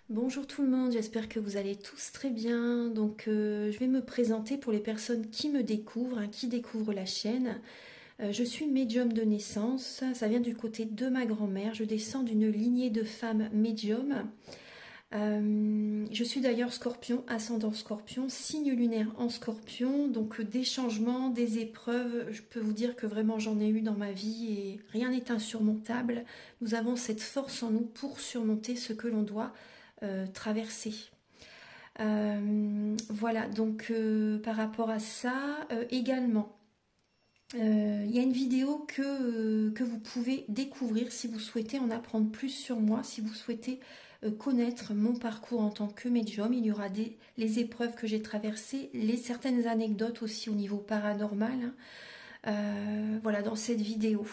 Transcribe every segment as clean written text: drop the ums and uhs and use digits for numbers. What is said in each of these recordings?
Bonjour tout le monde, j'espère que vous allez tous très bien. Je vais me présenter pour les personnes qui me découvrent, qui découvrent la chaîne. Je suis médium de naissance, ça vient du côté de ma grand-mère. Je descends d'une lignée de femmes médiums. Je suis d'ailleurs scorpion, ascendant scorpion, signe lunaire en scorpion. Donc des changements, des épreuves, je peux vous dire que vraiment j'en ai eu dans ma vie et rien n'est insurmontable. Nous avons cette force en nous pour surmonter ce que l'on doit traverser. Voilà, par rapport à ça, également, il y a une vidéo que vous pouvez découvrir si vous souhaitez en apprendre plus sur moi, si vous souhaitez connaître mon parcours en tant que médium. Il y aura les épreuves que j'ai traversées, certaines anecdotes aussi au niveau paranormal, hein. Voilà, dans cette vidéo.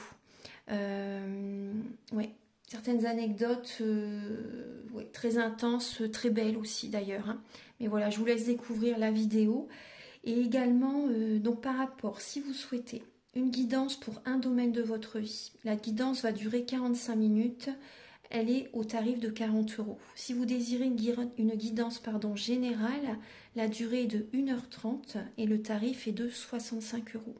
Ouais, certaines anecdotes ouais, très intenses, très belles aussi d'ailleurs, hein. Mais voilà, je vous laisse découvrir la vidéo. Et également, donc par rapport, si vous souhaitez une guidance pour un domaine de votre vie, la guidance va durer 45 minutes. Elle est au tarif de 40 euros. Si vous désirez une guidance générale, la durée est de 1h30 et le tarif est de 65 euros.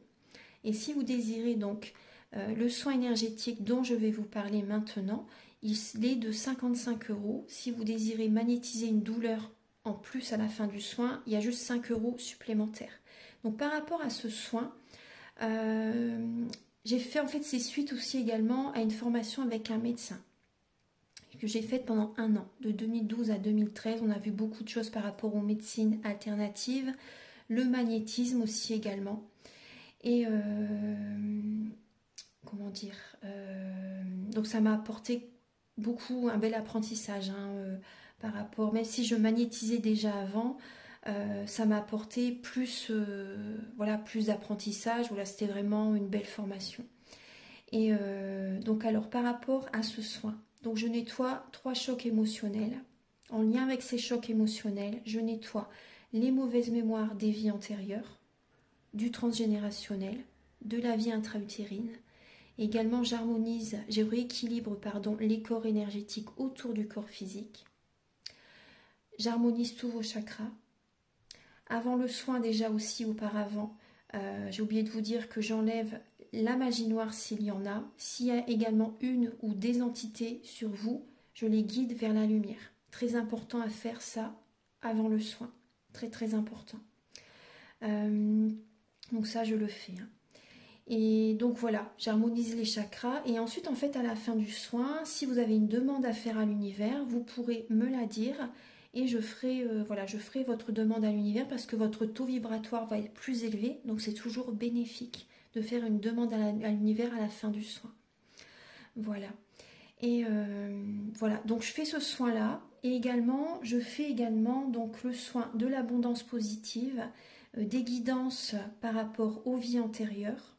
Et si vous désirez donc le soin énergétique dont je vais vous parler maintenant, il est de 55 euros. Si vous désirez magnétiser une douleur en plus à la fin du soin, il y a juste 5 euros supplémentaires. Donc par rapport à ce soin, j'ai fait en fait c'est suite aussi également à une formation avec un médecin que j'ai faite pendant un an, de 2012 à 2013. On a vu beaucoup de choses par rapport aux médecines alternatives, le magnétisme aussi également. Et comment dire, donc ça m'a apporté beaucoup, un bel apprentissage, hein, par rapport, même si je magnétisais déjà avant, ça m'a apporté plus, voilà, plus d'apprentissage. Voilà, c'était vraiment une belle formation. Et donc alors par rapport à ce soin, donc je nettoie 3 chocs émotionnels. En lien avec ces chocs émotionnels, je nettoie les mauvaises mémoires des vies antérieures, du transgénérationnel, de la vie intra-utérine. Également, je rééquilibre les corps énergétiques autour du corps physique. J'harmonise tous vos chakras. Avant le soin, déjà aussi auparavant, j'ai oublié de vous dire que j'enlève la magie noire s'il y en a. S'il y a également une ou des entités sur vous, je les guide vers la lumière. Très important à faire ça avant le soin. Très très important. Donc ça, je le fais, hein. Et donc voilà, j'harmonise les chakras. Et ensuite, en fait, à la fin du soin, si vous avez une demande à faire à l'univers, vous pourrez me la dire. Et je ferai, voilà, je ferai votre demande à l'univers parce que votre taux vibratoire va être plus élevé. Donc c'est toujours bénéfique de faire une demande à l'univers à la fin du soin. Voilà. Et voilà, donc je fais ce soin-là. Et également, je fais également donc le soin de l'abondance positive, des guidances par rapport aux vies antérieures.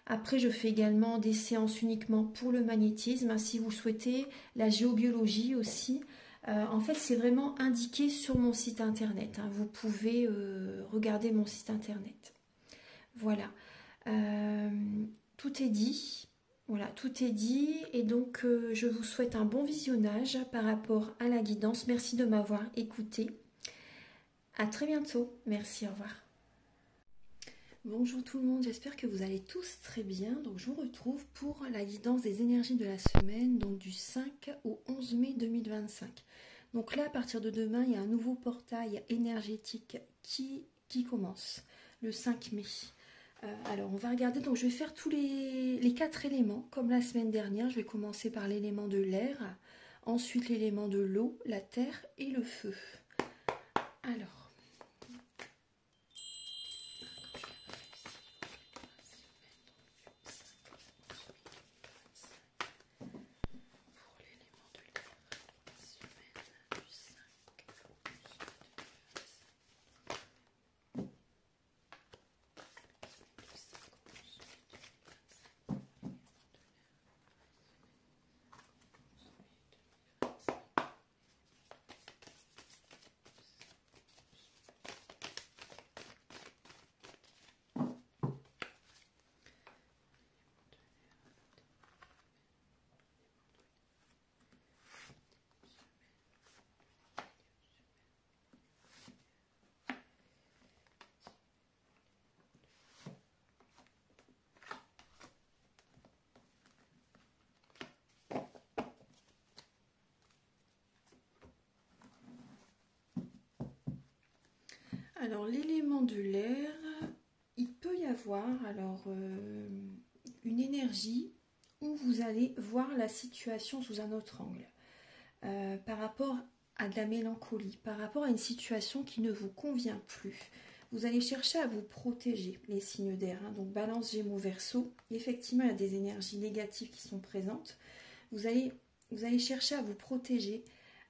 Après, je fais également des séances uniquement pour le magnétisme, si vous souhaitez, la géobiologie aussi. En fait, c'est vraiment indiqué sur mon site internet, hein. Vous pouvez regarder mon site internet. Voilà. Tout est dit. Voilà, tout est dit. Et donc, je vous souhaite un bon visionnage par rapport à la guidance. Merci de m'avoir écouté. À très bientôt. Merci, au revoir. Bonjour tout le monde, j'espère que vous allez tous très bien. Donc je vous retrouve pour la guidance des énergies de la semaine, donc du 5 au 11 mai 2025. Donc là, à partir de demain, il y a un nouveau portail énergétique qui commence le 5 mai. Alors on va regarder, donc je vais faire tous les 4 éléments, comme la semaine dernière. Je vais commencer par l'élément de l'air, ensuite l'élément de l'eau, la terre et le feu. Alors. Alors, l'élément de l'air, il peut y avoir une énergie où vous allez voir la situation sous un autre angle. Par rapport à de la mélancolie, par rapport à une situation qui ne vous convient plus. Vous allez chercher à vous protéger, les signes d'air. Hein. Donc Balance, Gémeaux, Verseau. Effectivement, il y a des énergies négatives qui sont présentes. Vous allez chercher à vous protéger.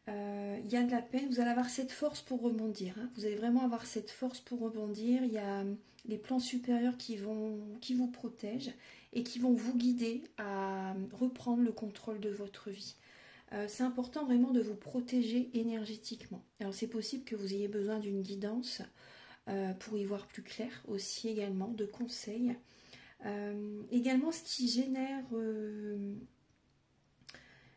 Il y a de la peine. Vous allez avoir cette force pour rebondir. Hein. Vous allez vraiment avoir cette force pour rebondir. Il y a les plans supérieurs qui vous protègent et qui vont vous guider à reprendre le contrôle de votre vie. C'est important vraiment de vous protéger énergétiquement. Alors c'est possible que vous ayez besoin d'une guidance pour y voir plus clair aussi également, de conseils. Également ce qui génère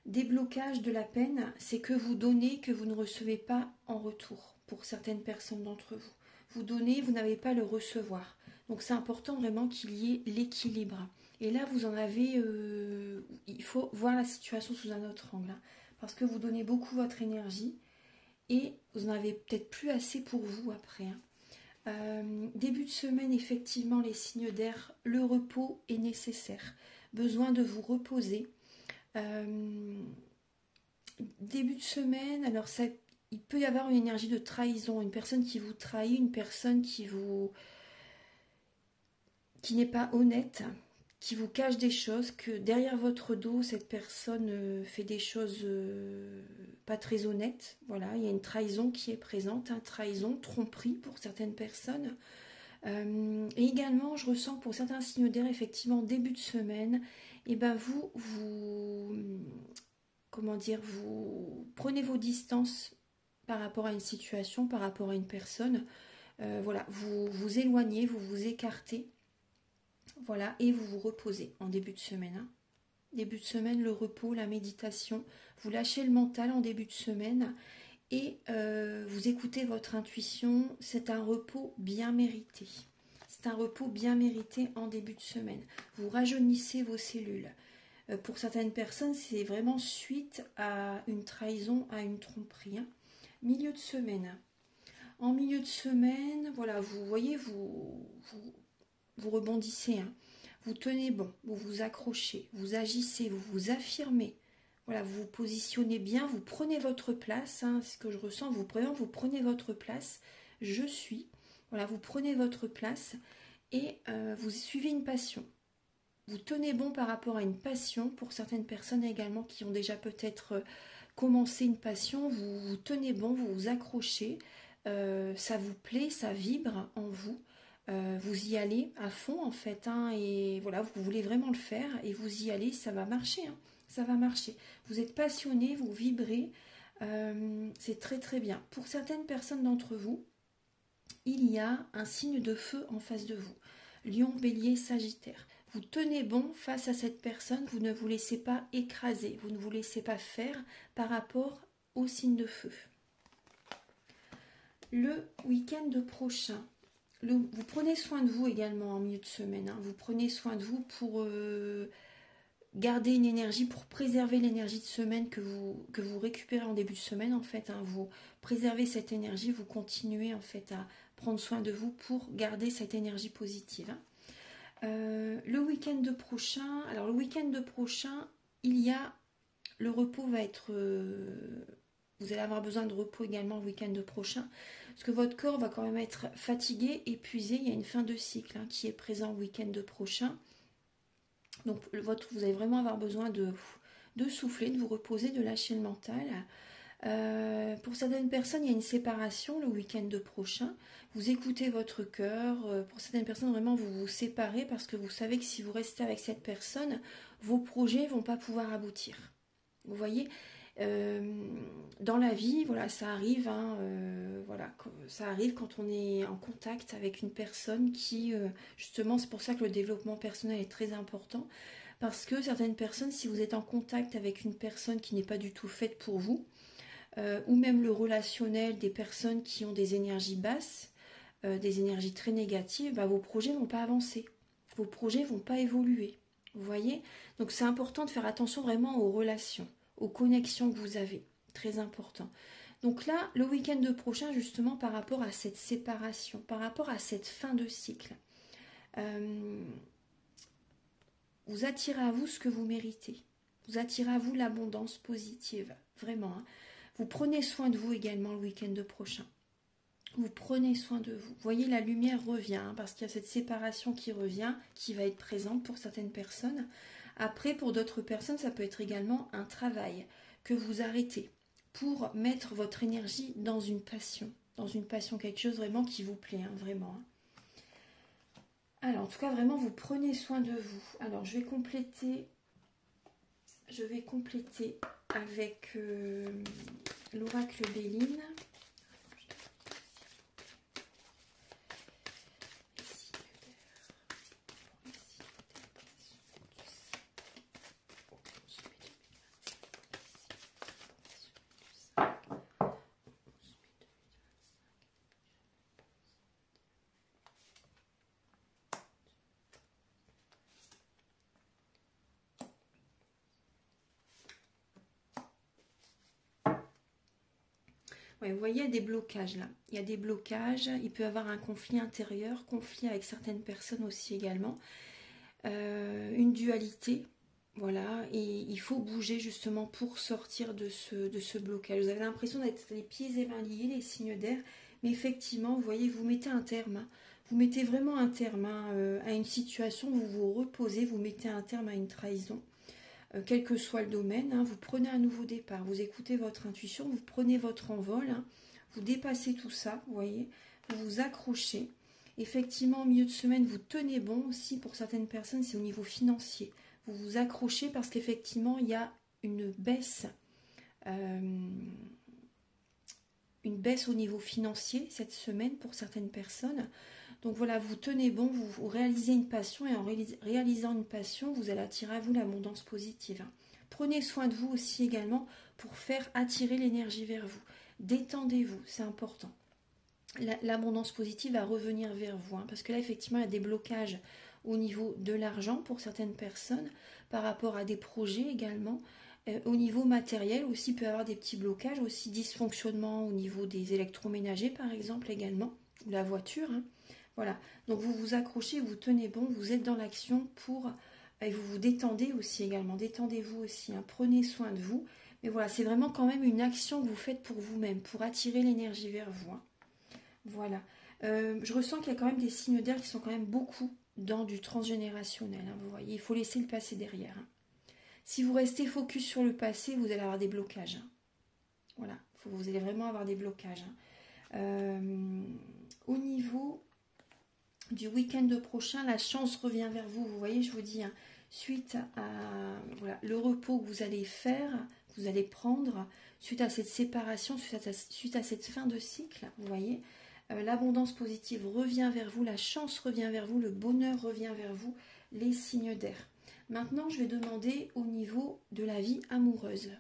des blocages de la peine, c'est que vous donnez, que vous ne recevez pas en retour pour certaines personnes d'entre vous. Vous donnez, vous n'avez pas le recevoir. Donc c'est important vraiment qu'il y ait l'équilibre. Et là, vous en avez, il faut voir la situation sous un autre angle. Hein, parce que vous donnez beaucoup votre énergie et vous n'en avez peut-être plus assez pour vous après. Hein. Début de semaine, effectivement, les signes d'air, le repos est nécessaire. Besoin de vous reposer. Début de semaine, alors ça, il peut y avoir une énergie de trahison, une personne qui vous trahit, une personne qui n'est pas honnête, qui vous cache des choses, que derrière votre dos, cette personne fait des choses pas très honnêtes. Voilà, il y a une trahison qui est présente, hein, trahison, tromperie pour certaines personnes. Et également, je ressens pour certains signes d'air, effectivement, début de semaine, et ben vous prenez vos distances par rapport à une situation, par rapport à une personne. Voilà, vous vous éloignez, vous vous écartez. Voilà, et vous vous reposez en début de semaine. Hein. Début de semaine, le repos, la méditation. Vous lâchez le mental en début de semaine et vous écoutez votre intuition. C'est un repos bien mérité. C'est un repos bien mérité en début de semaine. Vous rajeunissez vos cellules. Pour certaines personnes, c'est vraiment suite à une trahison, à une tromperie. Hein. Milieu de semaine. En milieu de semaine, voilà, vous voyez, vous rebondissez, hein. Vous tenez bon, vous vous accrochez, vous agissez, vous vous affirmez. Voilà, vous vous positionnez bien, vous prenez votre place, hein, c'est ce que je ressens, vous prenez votre place, je suis. Voilà, vous prenez votre place et vous suivez une passion. Vous tenez bon par rapport à une passion, pour certaines personnes également qui ont déjà peut-être commencé une passion, vous tenez bon, vous vous accrochez, ça vous plaît, ça vibre en vous. Vous y allez à fond en fait, hein, et voilà, vous voulez vraiment le faire et vous y allez, ça va marcher, hein, ça va marcher. Vous êtes passionné, vous vibrez, c'est très très bien. Pour certaines personnes d'entre vous, il y a un signe de feu en face de vous. Lion, Bélier, Sagittaire. Vous tenez bon face à cette personne, vous ne vous laissez pas écraser, vous ne vous laissez pas faire par rapport au signe de feu. Le week-end prochain. Vous prenez soin de vous également en milieu de semaine. Hein. Vous prenez soin de vous pour garder une énergie, pour préserver l'énergie de semaine que vous récupérez en début de semaine. En fait, hein. Vous préservez cette énergie, vous continuez en fait à prendre soin de vous pour garder cette énergie positive. Hein. Le week-end prochain, alors le week-end prochain, le repos va être... vous allez avoir besoin de repos également le week-end prochain. Parce que votre corps va quand même être fatigué, épuisé. Il y a une fin de cycle hein, qui est présent le week-end prochain. Donc vous allez vraiment avoir besoin de souffler, de vous reposer, de lâcher le mental. Pour certaines personnes, il y a une séparation le week-end prochain. Vous écoutez votre cœur. Pour certaines personnes, vraiment, vous vous séparez parce que vous savez que si vous restez avec cette personne, vos projets ne vont pas pouvoir aboutir. Vous voyez, dans la vie, voilà, ça arrive, hein, ça arrive quand on est en contact avec une personne qui, justement, c'est pour ça que le développement personnel est très important, parce que certaines personnes, si vous êtes en contact avec une personne qui n'est pas du tout faite pour vous, ou même le relationnel des personnes qui ont des énergies basses, des énergies très négatives, bah, vos projets ne vont pas avancer, vos projets ne vont pas évoluer, vous voyez. Donc c'est important de faire attention vraiment aux relations, aux connexions que vous avez, très important. Donc là, le week-end prochain, justement, par rapport à cette séparation, par rapport à cette fin de cycle, vous attirez à vous ce que vous méritez. Vous attirez à vous l'abondance positive, vraiment. Hein. Vous prenez soin de vous également le week-end prochain. Vous prenez soin de vous. Vous voyez, la lumière revient, hein, parce qu'il y a cette séparation qui revient, qui va être présente pour certaines personnes. Après, pour d'autres personnes, ça peut être également un travail que vous arrêtez pour mettre votre énergie dans une passion, quelque chose vraiment qui vous plaît, hein, vraiment. Hein. Alors, en tout cas, vraiment, vous prenez soin de vous. Alors, je vais compléter avec l'oracle Béline. Ouais, vous voyez, il y a des blocages là. Il y a des blocages, il peut y avoir un conflit intérieur, conflit avec certaines personnes aussi également. Une dualité, voilà, et il faut bouger justement pour sortir de ce blocage. Vous avez l'impression d'être les pieds et mains liés, les signes d'air, mais effectivement, vous voyez, vous mettez un terme. Hein. Vous mettez vraiment un terme à une situation, vous vous reposez, vous mettez un terme à une trahison. Quel que soit le domaine, hein, vous prenez un nouveau départ, vous écoutez votre intuition, vous prenez votre envol, hein, vous dépassez tout ça, vous voyez, vous vous accrochez. Effectivement, au milieu de semaine, vous tenez bon aussi, pour certaines personnes, c'est au niveau financier. Vous vous accrochez parce qu'effectivement, il y a une baisse au niveau financier cette semaine pour certaines personnes. Donc voilà, vous tenez bon, vous réalisez une passion et en réalisant une passion, vous allez attirer à vous l'abondance positive. Prenez soin de vous aussi également pour faire attirer l'énergie vers vous. Détendez-vous, c'est important. L'abondance positive va revenir vers vous, hein, parce que là, effectivement, il y a des blocages au niveau de l'argent pour certaines personnes, par rapport à des projets également. Au niveau matériel aussi, il peut y avoir des petits blocages, aussi dysfonctionnement au niveau des électroménagers, par exemple, également, ou la voiture, hein. Voilà, donc vous vous accrochez, vous tenez bon, vous êtes dans l'action et vous vous détendez aussi également, détendez-vous aussi, hein, prenez soin de vous. Mais voilà, c'est vraiment quand même une action que vous faites pour vous-même, pour attirer l'énergie vers vous. Hein. Voilà, je ressens qu'il y a quand même des signes d'air qui sont quand même beaucoup dans du transgénérationnel. Hein, vous voyez, il faut laisser le passé derrière. Hein. Si vous restez focus sur le passé, vous allez avoir des blocages. Hein. Voilà, vous allez vraiment avoir des blocages. Hein. Au niveau du week-end prochain, la chance revient vers vous. Vous voyez, je vous dis, hein, suite à voilà, le repos que vous allez faire, que vous allez prendre, suite à cette séparation, suite à cette fin de cycle, vous voyez, l'abondance positive revient vers vous, la chance revient vers vous, le bonheur revient vers vous, les signes d'air. Maintenant, je vais demander au niveau de la vie amoureuse.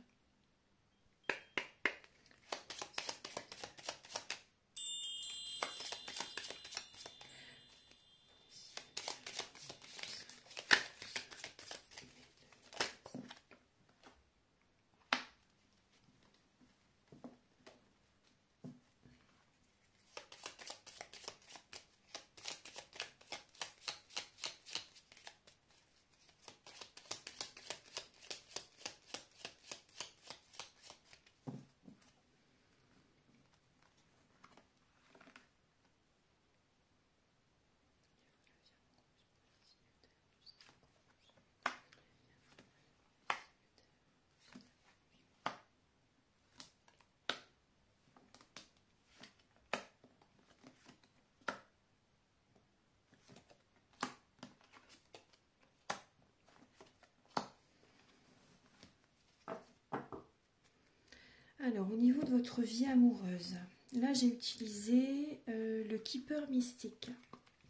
Alors, au niveau de votre vie amoureuse, là j'ai utilisé le Keeper Mystique.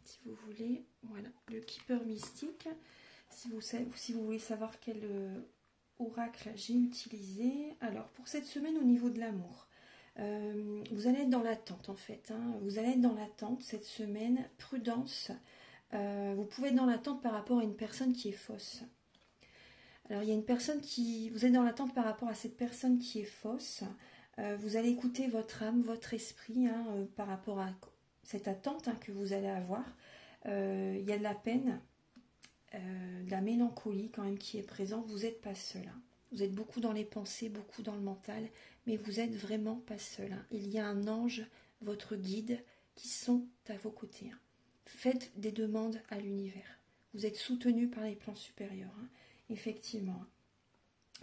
Si vous voulez, voilà, le Keeper Mystique. Si vous voulez savoir quel oracle j'ai utilisé. Alors, pour cette semaine, au niveau de l'amour, vous allez être dans l'attente en fait. Hein. Vous allez être dans l'attente cette semaine. Prudence. Vous pouvez être dans l'attente par rapport à une personne qui est fausse. Alors, il y a une personne vous êtes dans l'attente par rapport à cette personne qui est fausse. Vous allez écouter votre âme, votre esprit hein, par rapport à cette attente hein, que vous allez avoir. Il y a de la peine, de la mélancolie quand même qui est présente. Vous n'êtes pas seul. Hein. Vous êtes beaucoup dans les pensées, beaucoup dans le mental, mais vous n'êtes vraiment pas seul. Hein. Il y a un ange, votre guide, qui sont à vos côtés. Hein. Faites des demandes à l'univers. Vous êtes soutenu par les plans supérieurs, hein. Effectivement.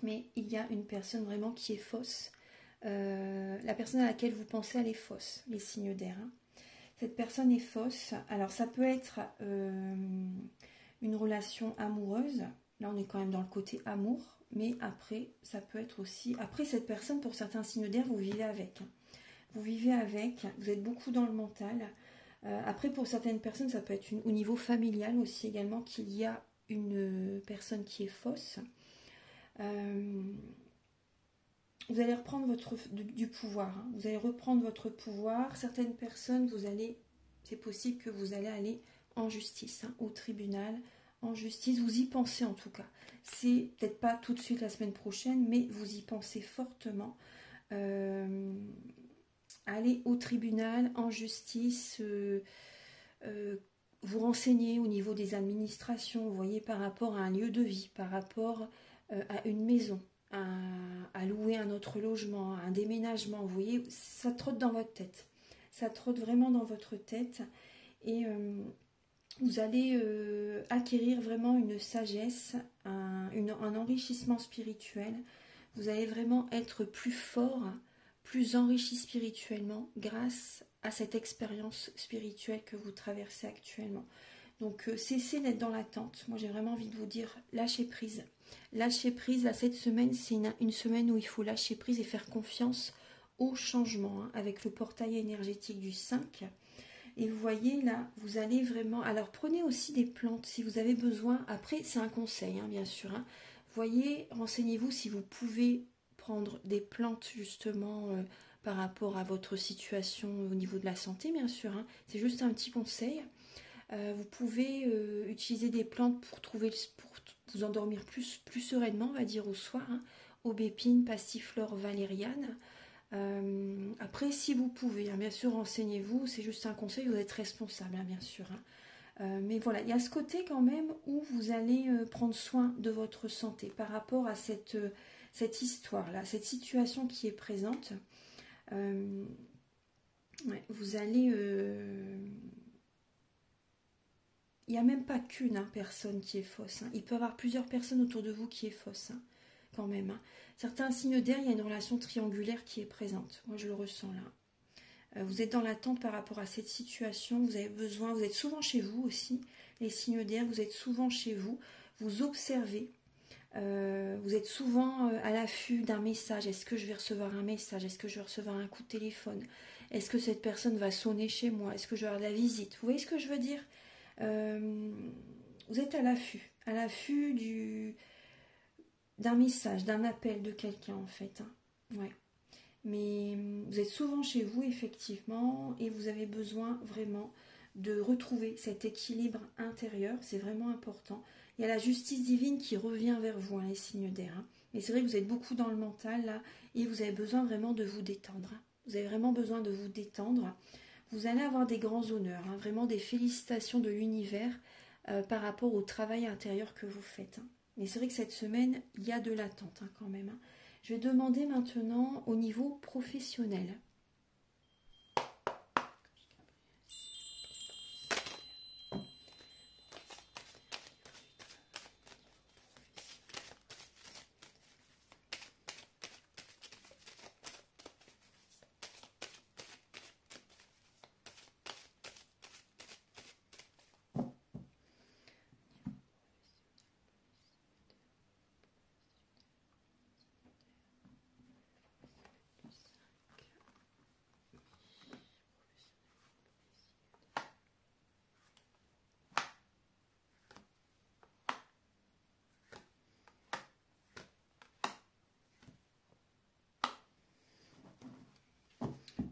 Mais il y a une personne vraiment qui est fausse. La personne à laquelle vous pensez, elle est fausse, les signes d'air. Hein. Cette personne est fausse. Alors ça peut être une relation amoureuse. Là on est quand même dans le côté amour. Mais après, ça peut être aussi... Après cette personne, pour certains signes d'air, vous vivez avec. Hein. Vous vivez avec, vous êtes beaucoup dans le mental. Après, pour certaines personnes, ça peut être au niveau familial aussi également qu'il y a une personne qui est fausse. Vous allez reprendre du pouvoir. Hein. Vous allez reprendre votre pouvoir. Certaines personnes, c'est possible que vous allez aller en justice, hein, au tribunal, en justice. Vous y pensez en tout cas. C'est peut-être pas tout de suite la semaine prochaine, mais vous y pensez fortement. Aller au tribunal, en justice, vous renseigner au niveau des administrations, vous voyez, par rapport à un lieu de vie, par rapport à une maison, à louer un autre logement, à un déménagement, vous voyez, ça trotte dans votre tête. Ça trotte vraiment dans votre tête et vous allez acquérir vraiment une sagesse, un enrichissement spirituel. Vous allez vraiment être plus fort, plus enrichi spirituellement grâce à cette expérience spirituelle que vous traversez actuellement. Donc cessez d'être dans l'attente. Moi j'ai vraiment envie de vous dire lâchez prise. Lâchez prise, là cette semaine c'est une semaine où il faut lâcher prise et faire confiance au changement hein, avec le portail énergétique du 5. Et vous voyez là, vous allez vraiment... Alors prenez aussi des plantes si vous avez besoin. Après c'est un conseil hein, bien sûr. Hein. Voyez, renseignez-vous si vous pouvez prendre des plantes justement par rapport à votre situation au niveau de la santé bien sûr. Hein. C'est juste un petit conseil. Vous pouvez utiliser des plantes pour vous endormir plus sereinement, on va dire, au soir. Hein. Aubépine, passiflore, valériane. Après, si vous pouvez, hein, bien sûr, renseignez-vous. C'est juste un conseil, vous êtes responsable, hein, bien sûr. Hein. Mais voilà, il y a ce côté quand même où vous allez prendre soin de votre santé par rapport à cette histoire-là, cette situation qui est présente. Ouais, vous allez... Il n'y a même pas qu'une hein, personne qui est fausse. Hein. Il peut y avoir plusieurs personnes autour de vous qui est fausse, hein, quand même. Hein. Certains signes d'air, il y a une relation triangulaire qui est présente. Moi, je le ressens là. Vous êtes dans l'attente par rapport à cette situation. Vous avez besoin, vous êtes souvent chez vous aussi. Les signes d'air, vous êtes souvent chez vous. Vous observez. Vous êtes souvent à l'affût d'un message. Est-ce que je vais recevoir un message? Est-ce que je vais recevoir un coup de téléphone? Est-ce que cette personne va sonner chez moi? Est-ce que je vais avoir de la visite? Vous voyez ce que je veux dire? Vous êtes à l'affût d'un message, d'un appel de quelqu'un en fait. Hein. Ouais. Mais vous êtes souvent chez vous effectivement et vous avez besoin vraiment de retrouver cet équilibre intérieur, c'est vraiment important. Il y a la justice divine qui revient vers vous, hein, les signes d'air. Hein. Mais c'est vrai que vous êtes beaucoup dans le mental là et vous avez besoin vraiment de vous détendre. Hein. Vous avez vraiment besoin de vous détendre. Vous allez avoir des grands honneurs, hein, vraiment des félicitations de l'univers par rapport au travail intérieur que vous faites. Hein. Mais c'est vrai que cette semaine, il y a de l'attente hein, quand même. Hein. Je vais demander maintenant au niveau professionnel.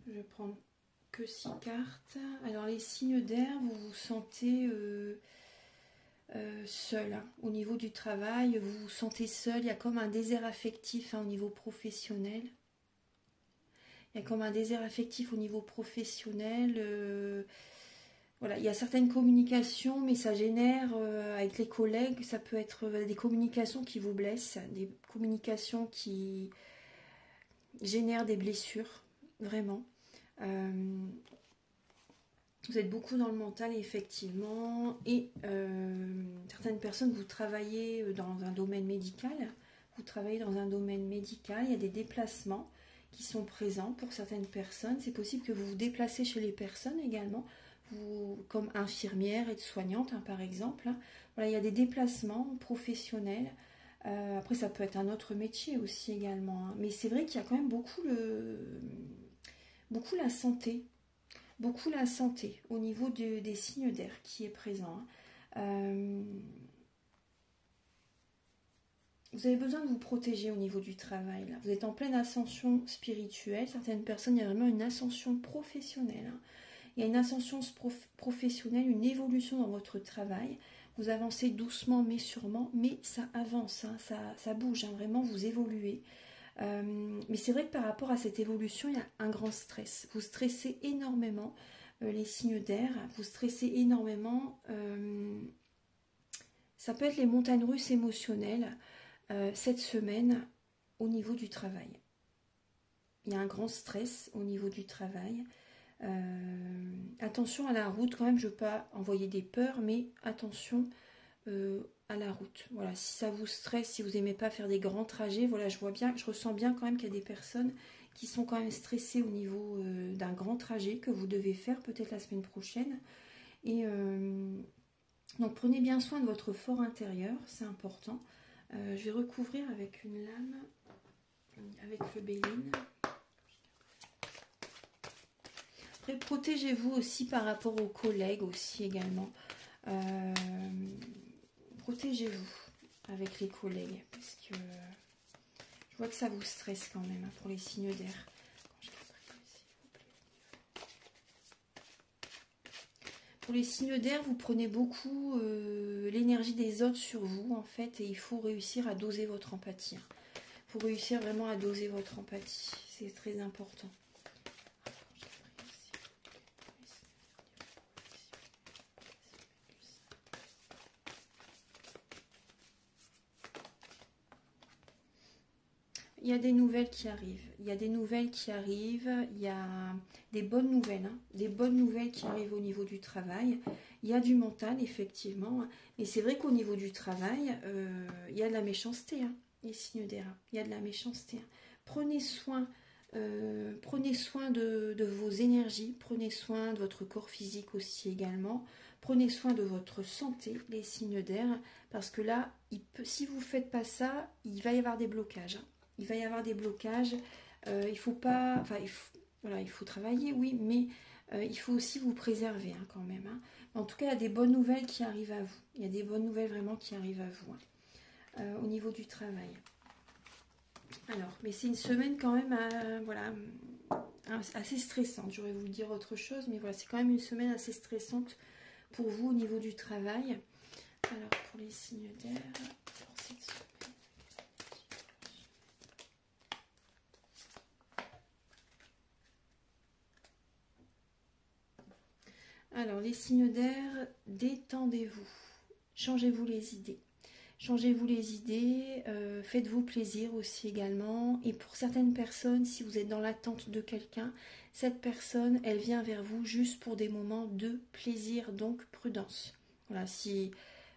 Je vais prendre que 6 cartes. Alors les signes d'air, vous vous sentez seul hein. Au niveau du travail, vous vous sentez seul. Il y a comme un désert affectif hein, au niveau professionnel. Il y a comme un désert affectif au niveau professionnel. Voilà, il y a certaines communications, mais ça génère avec les collègues, ça peut être des communications qui vous blessent, des communications qui génèrent des blessures, vraiment. Euh, Vous êtes beaucoup dans le mental, effectivement, et certaines personnes, vous travaillez dans un domaine médical, il y a des déplacements qui sont présents pour certaines personnes. C'est possible que vous vous déplacez chez les personnes également, vous, comme infirmière, aide-soignante, hein, par exemple. Voilà, il y a des déplacements professionnels. Après, ça peut être un autre métier aussi également, hein. Mais c'est vrai qu'il y a quand même beaucoup la santé. Beaucoup la santé au niveau des signes d'air qui est présent, hein. Vous avez besoin de vous protéger au niveau du travail. Là. Vous êtes en pleine ascension spirituelle. Certaines personnes, il y a vraiment une ascension professionnelle, hein. Il y a une ascension professionnelle, une évolution dans votre travail. Vous avancez doucement mais sûrement, mais ça avance, hein, ça bouge, hein, vraiment vous évoluez. Mais c'est vrai que par rapport à cette évolution, il y a un grand stress. Vous stressez énormément, les signes d'air, vous stressez énormément. Ça peut être les montagnes russes émotionnelles cette semaine au niveau du travail. Il y a un grand stress au niveau du travail. Attention à la route, quand même, je ne veux pas envoyer des peurs, mais attention à la route. Voilà, si ça vous stresse, si vous n'aimez pas faire des grands trajets, voilà, je ressens bien quand même qu'il y a des personnes qui sont quand même stressées au niveau d'un grand trajet que vous devez faire peut-être la semaine prochaine. Et donc prenez bien soin de votre fort intérieur, c'est important. Je vais recouvrir avec une lame, avec le Béline. Après, protégez-vous aussi par rapport aux collègues aussi également. Protégez-vous avec les collègues parce que je vois que ça vous stresse quand même, hein, pour les signes d'air. Pour les signes d'air, vous prenez beaucoup l'énergie des autres sur vous en fait, et il faut réussir à doser votre empathie. Il faut réussir vraiment à doser votre empathie, c'est très important. Il y a des nouvelles qui arrivent. Il y a des nouvelles qui arrivent. Il y a des bonnes nouvelles, hein, des bonnes nouvelles qui arrivent au niveau du travail. Il y a du mental, effectivement. Mais c'est vrai qu'au niveau du travail, il y a de la méchanceté, hein, les signes d'air. Il y a de la méchanceté, hein. Prenez soin de vos énergies. Prenez soin de votre corps physique aussi également. Prenez soin de votre santé, les signes d'air. Parce que là, si vous ne faites pas ça, il va y avoir des blocages, hein. Il va y avoir des blocages, il faut pas, enfin, voilà, il faut travailler, oui, mais il faut aussi vous préserver, hein, quand même, hein. En tout cas, il y a des bonnes nouvelles qui arrivent à vous. Il y a des bonnes nouvelles vraiment qui arrivent à vous, hein, au niveau du travail. Alors, mais c'est une semaine quand même, voilà, assez stressante. J'aurais voulu dire autre chose, mais voilà, c'est quand même une semaine assez stressante pour vous au niveau du travail. Alors, pour les signes d'air, pour cette semaine. Alors, les signes d'air, détendez-vous. Changez-vous les idées. Changez-vous les idées, faites-vous plaisir aussi également. Et pour certaines personnes, si vous êtes dans l'attente de quelqu'un, cette personne, elle vient vers vous juste pour des moments de plaisir, donc prudence. Voilà,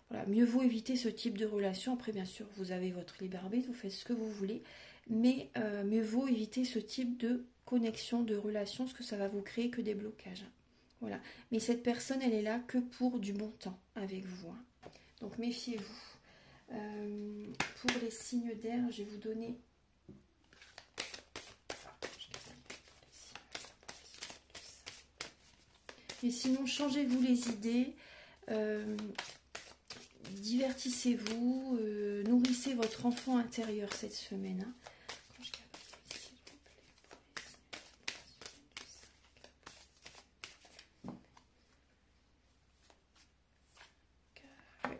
voilà, mieux vaut éviter ce type de relation. Après, bien sûr, vous avez votre libre arbitre, vous faites ce que vous voulez, mais mieux vaut éviter ce type de connexion, de relation, parce que ça va vous créer que des blocages. Voilà. Mais cette personne, elle est là que pour du bon temps avec vous, hein. Donc méfiez-vous. Pour les signes d'air, je vais vous donner... Mais sinon, changez-vous les idées. Divertissez-vous. Nourrissez votre enfant intérieur cette semaine, hein.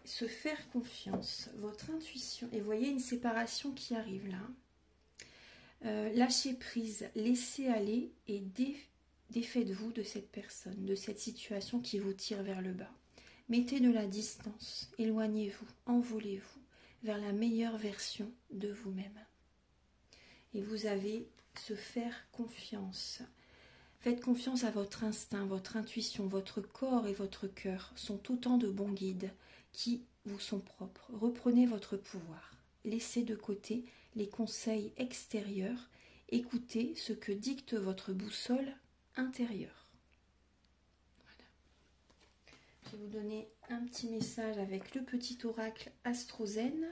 Se faire confiance, votre intuition. Et vous voyez une séparation qui arrive là. Lâchez prise, laissez aller et défaites-vous de cette personne, de cette situation qui vous tire vers le bas. Mettez de la distance, éloignez-vous, envolez-vous vers la meilleure version de vous-même. Et vous avez se faire confiance. Faites confiance à votre instinct, votre intuition, votre corps et votre cœur sont autant de bons guides qui vous sont propres. Reprenez votre pouvoir. Laissez de côté les conseils extérieurs. Écoutez ce que dicte votre boussole intérieure. Voilà. Je vais vous donner un petit message avec le petit oracle Astrozen.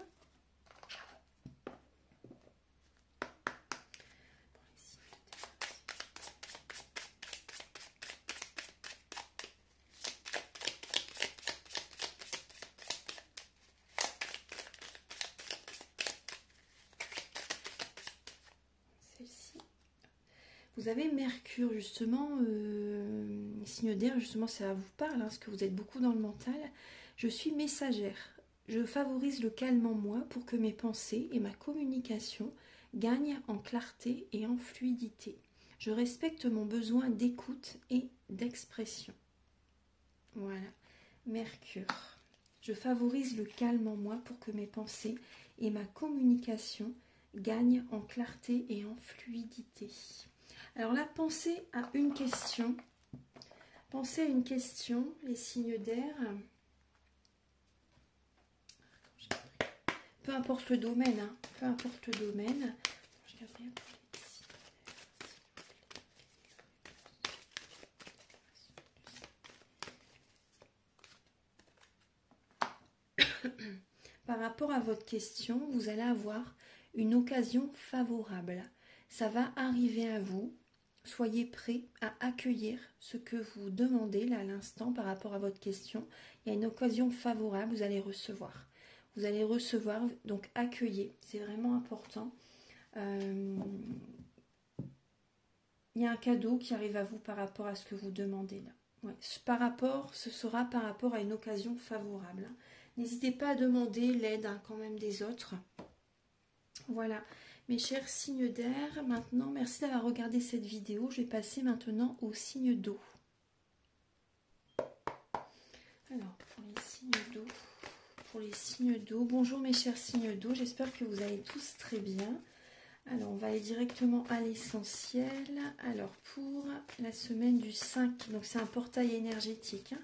Vous avez Mercure, justement, signe d'air, justement, ça vous parle, hein, parce que vous êtes beaucoup dans le mental. Je suis messagère. Je favorise le calme en moi pour que mes pensées et ma communication gagnent en clarté et en fluidité. Je respecte mon besoin d'écoute et d'expression. Voilà, Mercure. Je favorise le calme en moi pour que mes pensées et ma communication gagnent en clarté et en fluidité. Alors là, pensez à une question. Pensez à une question, les signes d'air. Peu importe le domaine, hein, peu importe le domaine. Par rapport à votre question, vous allez avoir une occasion favorable. Ça va arriver à vous. Soyez prêts à accueillir ce que vous demandez là à l'instant par rapport à votre question. Il y a une occasion favorable, vous allez recevoir. Vous allez recevoir, donc accueillez, c'est vraiment important. Il y a un cadeau qui arrive à vous par rapport à ce que vous demandez là. Ouais, ce sera par rapport à une occasion favorable. N'hésitez pas à demander l'aide quand même des autres. Voilà. Mes chers signes d'air, maintenant, merci d'avoir regardé cette vidéo. Je vais passer maintenant aux signes d'eau. Alors, pour les signes d'eau, bonjour mes chers signes d'eau, j'espère que vous allez tous très bien. Alors, on va aller directement à l'essentiel. Alors, pour la semaine du 5, donc c'est un portail énergétique, hein.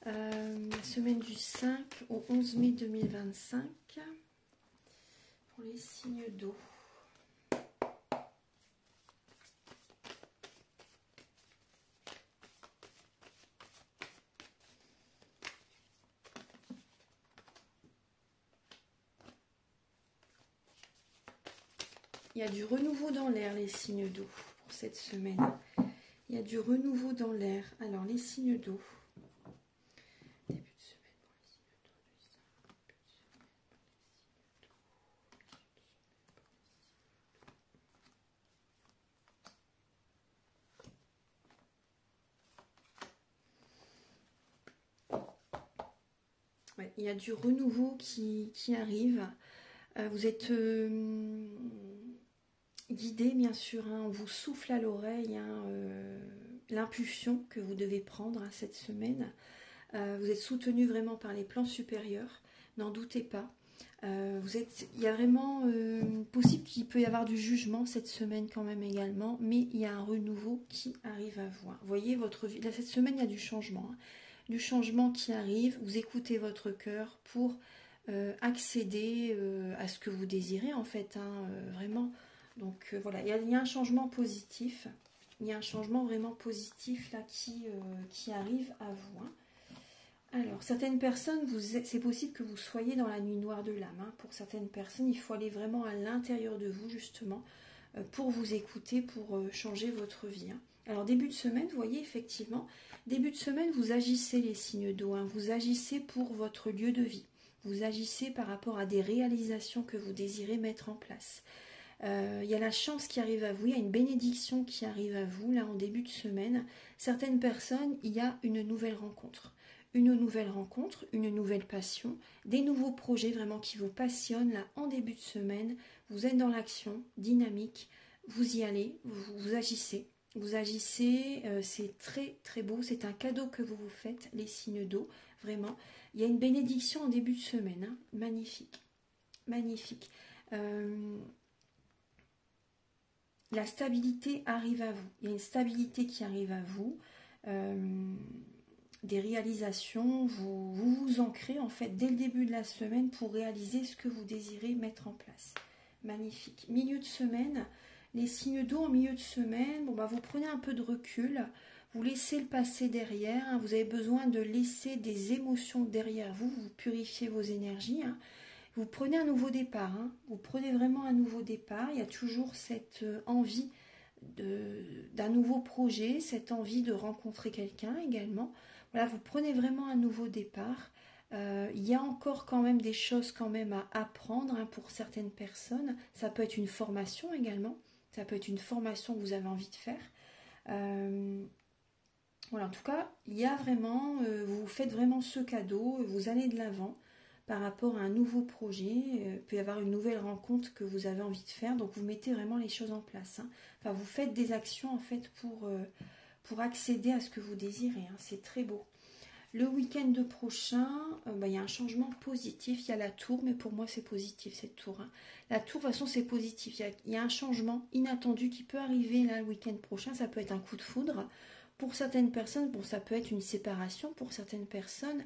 La semaine du 5 au 11 mai 2025, pour les signes d'eau. Il y a du renouveau dans l'air, les signes d'eau, pour cette semaine. Il y a du renouveau dans l'air. Alors, les signes d'eau. Début de semaine pour les signes d'eau. Ouais, il y a du renouveau qui arrive. Vous êtes guidé, bien sûr, hein, on vous souffle à l'oreille, hein, l'impulsion que vous devez prendre, hein, cette semaine. Vous êtes soutenu vraiment par les plans supérieurs, n'en doutez pas. Il y a vraiment possible qu'il peut y avoir du jugement cette semaine quand même également, mais il y a un renouveau qui arrive à vous. Vous voyez, votre vie, là, cette semaine, il y a du changement. Hein, du changement qui arrive, vous écoutez votre cœur pour accéder à ce que vous désirez en fait, hein, vraiment. Donc voilà, il y a un changement positif, il y a un changement vraiment positif là qui arrive à vous. Hein. Alors, certaines personnes, c'est possible que vous soyez dans la nuit noire de l'âme. Hein. Pour certaines personnes, il faut aller vraiment à l'intérieur de vous justement pour vous écouter, pour changer votre vie. Hein. Alors, début de semaine, vous voyez effectivement, début de semaine, vous agissez les signes d'eau, hein. Vous agissez pour votre lieu de vie. Vous agissez par rapport à des réalisations que vous désirez mettre en place. Il y a la chance qui arrive à vous, il y a une bénédiction qui arrive à vous, là, en début de semaine. Certaines personnes, il y a une nouvelle rencontre. Une nouvelle passion, des nouveaux projets vraiment qui vous passionnent, là, en début de semaine. Vous êtes dans l'action, dynamique, vous y allez, vous agissez. Vous agissez, c'est très très beau, c'est un cadeau que vous vous faites, les signes d'eau, vraiment. Il y a une bénédiction en début de semaine, hein. Magnifique, magnifique. La stabilité arrive à vous, il y a une stabilité qui arrive à vous, des réalisations, vous vous ancrez en fait dès le début de la semaine pour réaliser ce que vous désirez mettre en place. Magnifique. Milieu de semaine, les signes d'eau en milieu de semaine, bon, bah, vous prenez un peu de recul, vous laissez le passé derrière, hein, vous avez besoin de laisser des émotions derrière vous, vous purifiez vos énergies, hein, vous prenez un nouveau départ, hein, vous prenez vraiment un nouveau départ, il y a toujours cette envie d'un nouveau projet, cette envie de rencontrer quelqu'un également. Voilà, vous prenez vraiment un nouveau départ. Il y a encore quand même des choses quand même à apprendre, hein, pour certaines personnes. Ça peut être une formation également. Ça peut être une formation que vous avez envie de faire. Voilà, en tout cas, il y a vraiment, vous vous faites vraiment ce cadeau, vous allez de l'avant par rapport à un nouveau projet. Il peut y avoir une nouvelle rencontre que vous avez envie de faire, donc vous mettez vraiment les choses en place, hein. Enfin, vous faites des actions en fait pour accéder à ce que vous désirez, hein. C'est très beau. Le week-end prochain, il y a un changement positif. Il y a la tour, mais pour moi c'est positif cette tour, hein. La tour, de toute façon, c'est positif. Il y a un changement inattendu qui peut arriver là le week-end prochain. Ça peut être un coup de foudre. Pour certaines personnes, bon, ça peut être une séparation. Pour certaines personnes,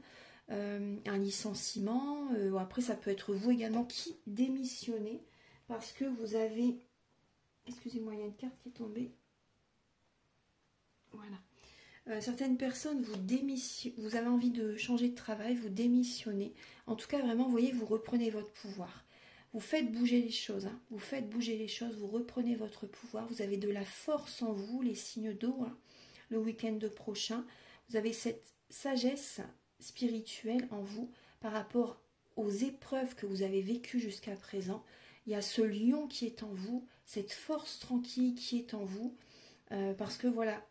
un licenciement. Après, ça peut être vous également qui démissionnez parce que vous avez... Excusez-moi, il y a une carte qui est tombée. Voilà. Certaines personnes, vous avez envie de changer de travail, vous démissionnez. En tout cas, vraiment, vous voyez, vous reprenez votre pouvoir. Vous faites bouger les choses, hein. Vous faites bouger les choses, vous reprenez votre pouvoir. Vous avez de la force en vous, les signes d'eau, hein. Le week-end prochain, vous avez cette sagesse spirituelle en vous par rapport aux épreuves que vous avez vécues jusqu'à présent. Il y a ce lion qui est en vous, cette force tranquille qui est en vous, parce que voilà,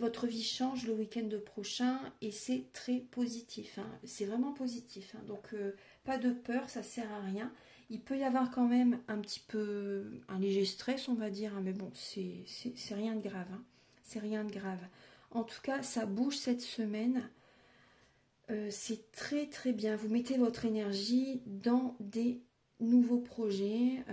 votre vie change le week-end prochain et c'est très positif, hein. C'est vraiment positif, hein. Donc pas de peur, ça sert à rien. Il peut y avoir quand même un petit peu un léger stress, on va dire, hein, mais bon, c'est rien de grave, hein. C'est rien de grave. En tout cas, ça bouge cette semaine. C'est très très bien. Vous mettez votre énergie dans des nouveaux projets.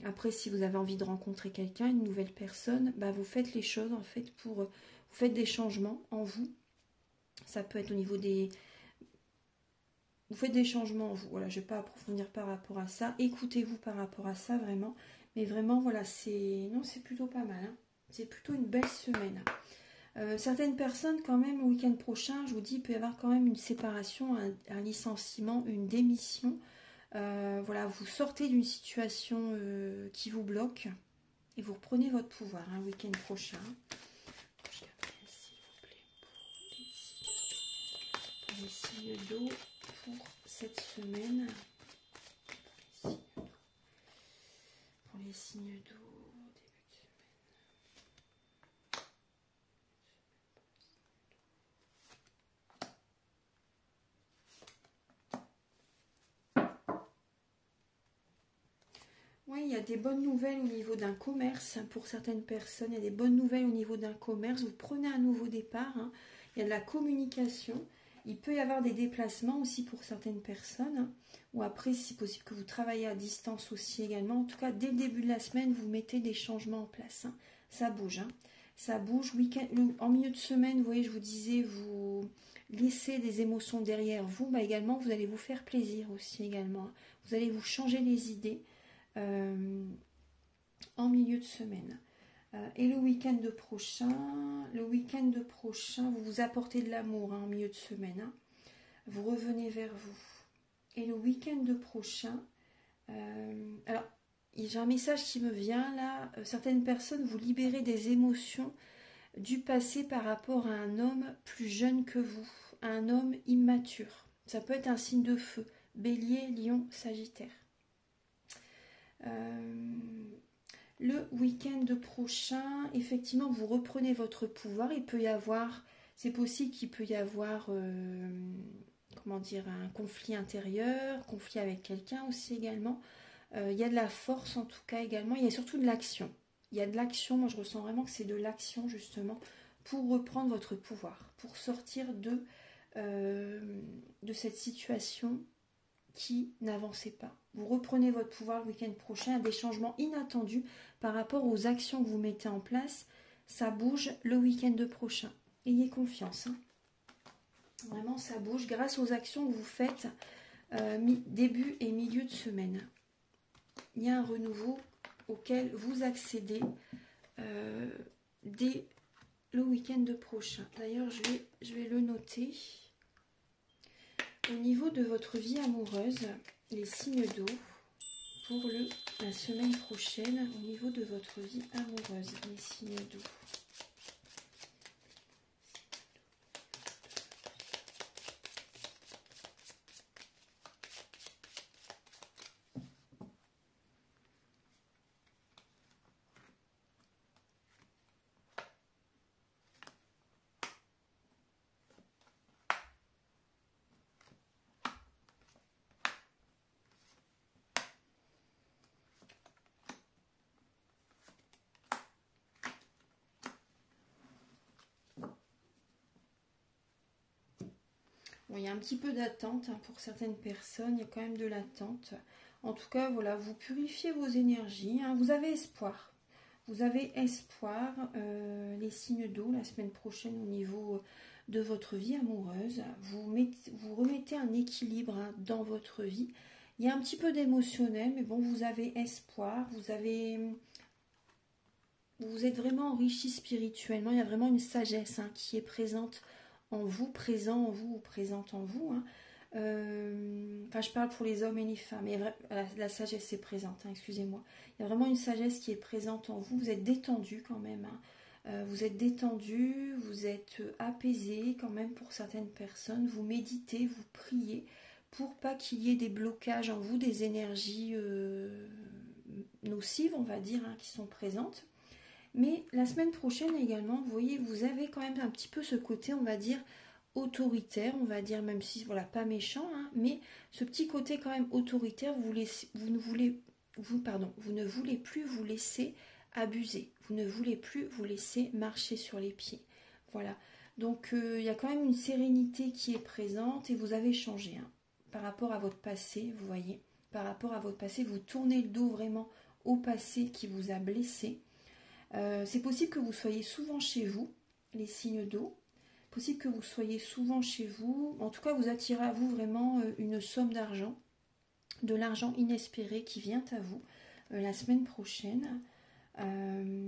Après, si vous avez envie de rencontrer quelqu'un, une nouvelle personne, bah, vous faites les choses en fait vous faites des changements en vous. Ça peut être au niveau des... Vous faites des changements en vous. Voilà, je ne vais pas approfondir par rapport à ça. Écoutez-vous par rapport à ça, vraiment. Mais vraiment, voilà, c'est plutôt pas mal, hein. C'est plutôt une belle semaine. Certaines personnes, quand même, le week-end prochain, je vous dis, il peut y avoir quand même une séparation, un licenciement, une démission. Voilà, vous sortez d'une situation qui vous bloque et vous reprenez votre pouvoir, hein, le week-end prochain. Je l'appelle, s'il vous plaît, pour les signes d'eau pour cette semaine. Pour les signes d'eau. Oui, il y a des bonnes nouvelles au niveau d'un commerce. Pour certaines personnes, il y a des bonnes nouvelles au niveau d'un commerce. Vous prenez un nouveau départ, hein. Il y a de la communication. Il peut y avoir des déplacements aussi pour certaines personnes, hein. Ou après, si possible, que vous travaillez à distance aussi également. En tout cas, dès le début de la semaine, vous mettez des changements en place, hein. Ça bouge, hein. Ça bouge. En milieu de semaine, vous voyez, je vous disais, vous laissez des émotions derrière vous. Bah, également, vous allez vous faire plaisir aussi également, hein. Vous allez vous changer les idées. En milieu de semaine. Et le week-end prochain, vous vous apportez de l'amour, hein, en milieu de semaine, hein. Vous revenez vers vous. Et le week-end prochain, alors j'ai un message qui me vient là. Certaines personnes, vous libérez des émotions du passé par rapport à un homme plus jeune que vous, un homme immature. Ça peut être un signe de feu, Bélier, Lion, Sagittaire. Le week-end prochain, effectivement, vous reprenez votre pouvoir. Il peut y avoir, c'est possible qu'il peut y avoir, comment dire, un conflit intérieur, conflit avec quelqu'un aussi également. Il y a de la force en tout cas également. Il y a surtout de l'action. il y a de l'action. Moi, je ressens vraiment que c'est de l'action, justement, pour reprendre votre pouvoir, pour sortir de cette situation qui n'avancez pas. Vous reprenez votre pouvoir le week-end prochain, des changements inattendus par rapport aux actions que vous mettez en place. Ça bouge le week-end prochain. Ayez confiance. Hein. Vraiment, ça bouge grâce aux actions que vous faites début et milieu de semaine. Il y a un renouveau auquel vous accédez dès le week-end prochain. D'ailleurs, je vais le noter. Au niveau de votre vie amoureuse, les signes d'eau pour la semaine prochaine, au niveau de votre vie amoureuse, les signes d'eau. Bon, il y a un petit peu d'attente hein, pour certaines personnes, il y a quand même de l'attente. En tout cas, voilà, vous purifiez vos énergies, hein, vous avez espoir. Vous avez espoir, les signes d'eau la semaine prochaine au niveau de votre vie amoureuse. Vous remettez un équilibre hein, dans votre vie. Il y a un petit peu d'émotionnel, mais bon, vous avez espoir, vous êtes vraiment enrichi spirituellement. Il y a vraiment une sagesse hein, qui est présente en vous, présent en vous ou présente en vous. Hein. Enfin, je parle pour les hommes et les femmes. Et la sagesse est présente, hein, excusez-moi. Il y a vraiment une sagesse qui est présente en vous. Vous êtes détendu quand même. Hein. Vous êtes détendu, vous êtes apaisé quand même pour certaines personnes. Vous méditez, vous priez pour pas qu'il y ait des blocages en vous, des énergies nocives, on va dire, hein, qui sont présentes. Mais la semaine prochaine également, vous voyez, vous avez quand même un petit peu ce côté, on va dire, autoritaire, on va dire, même si, voilà, pas méchant, hein, mais ce petit côté quand même autoritaire, vous ne voulez plus vous laisser abuser, vous ne voulez plus vous laisser marcher sur les pieds. Voilà, donc il y a quand même une sérénité qui est présente et vous avez changé hein, par rapport à votre passé, vous voyez, par rapport à votre passé, vous tournez le dos vraiment au passé qui vous a blessé. C'est possible que vous soyez souvent chez vous, les signes d'eau. Possible que vous soyez souvent chez vous. En tout cas, vous attirez à vous vraiment une somme d'argent, de l'argent inespéré qui vient à vous la semaine prochaine. Ouais,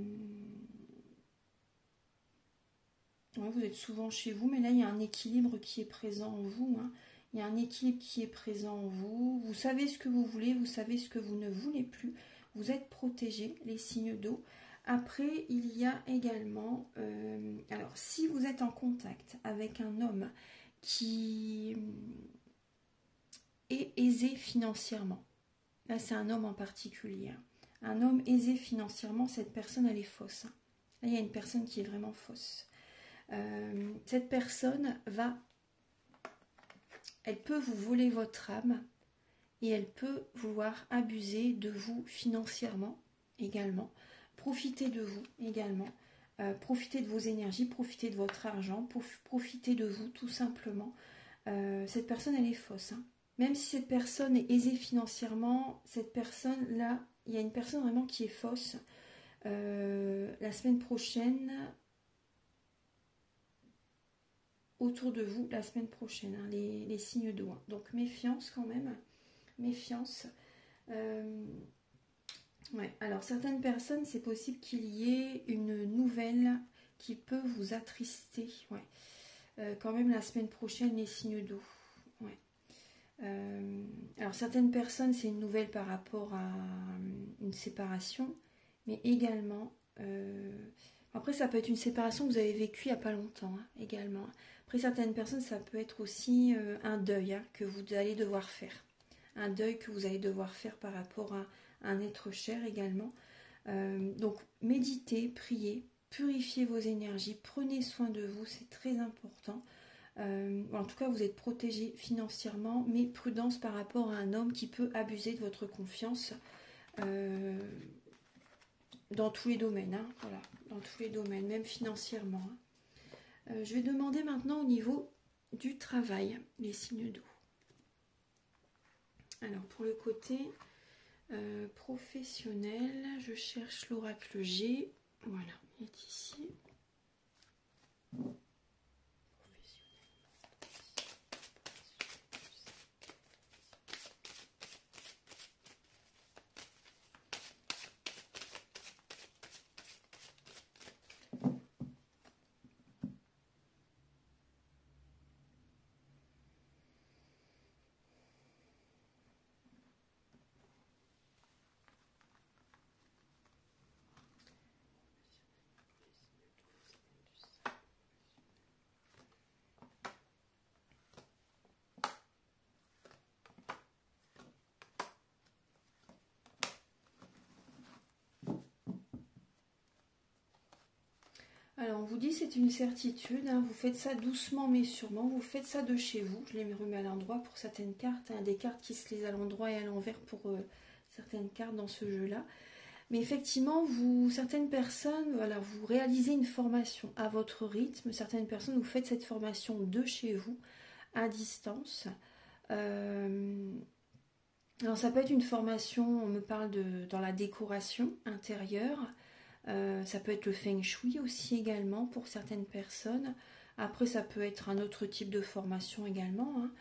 vous êtes souvent chez vous, mais là, il y a un équilibre qui est présent en vous. Hein. Il y a un équilibre qui est présent en vous. Vous savez ce que vous voulez, vous savez ce que vous ne voulez plus. Vous êtes protégés, les signes d'eau. Après, il y a également, alors si vous êtes en contact avec un homme qui est aisé financièrement, là c'est un homme en particulier, hein. Un homme aisé financièrement, cette personne elle est fausse. Hein. Là il y a une personne qui est vraiment fausse. Cette personne elle peut vous voler votre âme et elle peut vouloir abuser de vous financièrement également. Profitez de vous également, profitez de vos énergies, profitez de votre argent, profitez de vous tout simplement. Cette personne elle est fausse. Hein. Même si cette personne est aisée financièrement, cette personne-là, il y a une personne vraiment qui est fausse. La semaine prochaine, autour de vous, la semaine prochaine, hein, les signes d'eau. Hein. Donc méfiance quand même, méfiance. Ouais, alors certaines personnes, c'est possible qu'il y ait une nouvelle qui peut vous attrister. Ouais. Quand même la semaine prochaine, les signes d'eau. Ouais. Alors certaines personnes, c'est une nouvelle par rapport à une séparation, mais également... après, ça peut être une séparation que vous avez vécue il n'y a pas longtemps, hein, également. Après, certaines personnes, ça peut être aussi un deuil hein, que vous allez devoir faire. Un deuil que vous allez devoir faire par rapport à un être cher également. Donc méditez, priez, purifiez vos énergies, prenez soin de vous, c'est très important. En tout cas, vous êtes protégé financièrement, mais prudence par rapport à un homme qui peut abuser de votre confiance. dans tous les domaines, hein, voilà, dans tous les domaines, même financièrement. Je vais demander maintenant au niveau du travail, les signes d'eau. Alors, pour le côté professionnel, je cherche l'oracle G. Voilà, il est ici. Alors, on vous dit c'est une certitude, hein, vous faites ça doucement mais sûrement, vous faites ça de chez vous. Je les remets à l'endroit pour certaines cartes, hein, des cartes qui se lisent à l'endroit et à l'envers pour certaines cartes dans ce jeu-là. Mais effectivement, certaines personnes, voilà, vous réalisez une formation à votre rythme, certaines personnes, vous faites cette formation de chez vous, à distance. Alors ça peut être une formation, on me parle dans la décoration intérieure, ça peut être le feng shui aussi également pour certaines personnes. Après ça peut être un autre type de formation également, hein.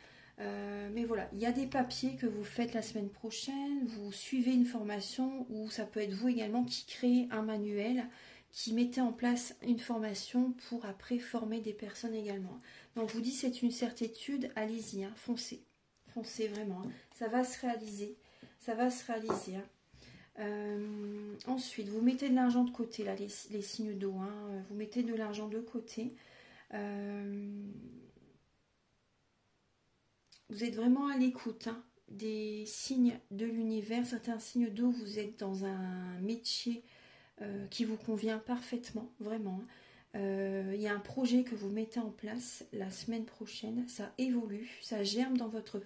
Mais voilà, il y a des papiers que vous faites la semaine prochaine, vous suivez une formation ou ça peut être vous également qui créez un manuel, qui mettez en place une formation pour après former des personnes également. Donc je vous dis c'est une certitude, allez-y, hein, foncez, foncez vraiment, hein. Ça va se réaliser, ça va se réaliser, hein. Ensuite, vous mettez de l'argent de côté, là, les signes d'eau, hein, vous mettez de l'argent de côté. Vous êtes vraiment à l'écoute, hein, des signes de l'univers. Certains signes d'eau, vous êtes dans un métier qui vous convient parfaitement, vraiment. Il y a un projet que vous mettez en place la semaine prochaine, ça évolue, ça germe dans votre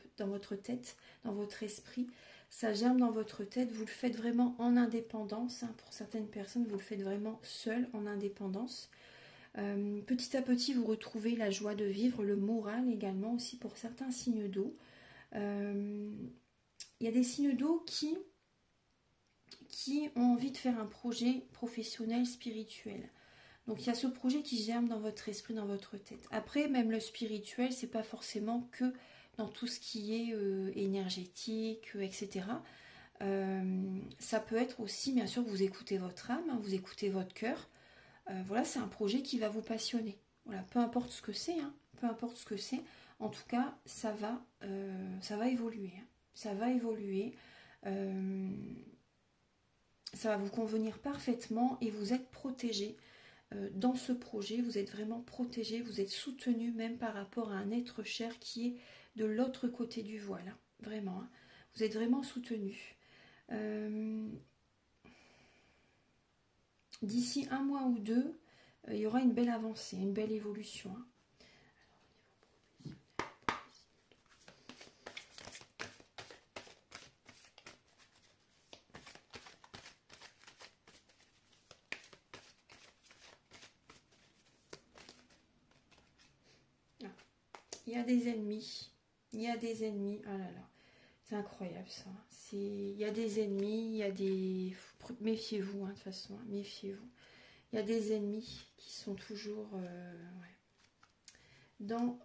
tête, dans votre esprit, ça germe dans votre tête, vous le faites vraiment en indépendance, hein, pour certaines personnes, vous le faites vraiment seul, en indépendance. Petit à petit, vous retrouvez la joie de vivre, le moral également aussi pour certains signes d'eau. Il y a des signes d'eau qui ont envie de faire un projet professionnel, spirituel. Donc il y a ce projet qui germe dans votre esprit, dans votre tête. Après, même le spirituel, c'est pas forcément que dans tout ce qui est énergétique, etc. Ça peut être aussi, bien sûr, vous écoutez votre âme, hein, vous écoutez votre cœur. Voilà, c'est un projet qui va vous passionner. Voilà, peu importe ce que c'est, hein, peu importe ce que c'est. En tout cas, ça va évoluer. Hein, ça va évoluer. Ça va vous convenir parfaitement et vous êtes protégé. Dans ce projet, vous êtes vraiment protégé, vous êtes soutenu même par rapport à un être cher qui est de l'autre côté du voile, hein, vraiment, hein. Vous êtes vraiment soutenu. D'ici un mois ou deux, il y aura une belle avancée, une belle évolution, hein. Il y a des ennemis. Il y a des ennemis. Oh là là. C'est incroyable ça. Il y a des ennemis. Il y a des... Méfiez-vous, hein, de toute façon. Hein, méfiez-vous. Il y a des ennemis qui sont toujours ouais, dans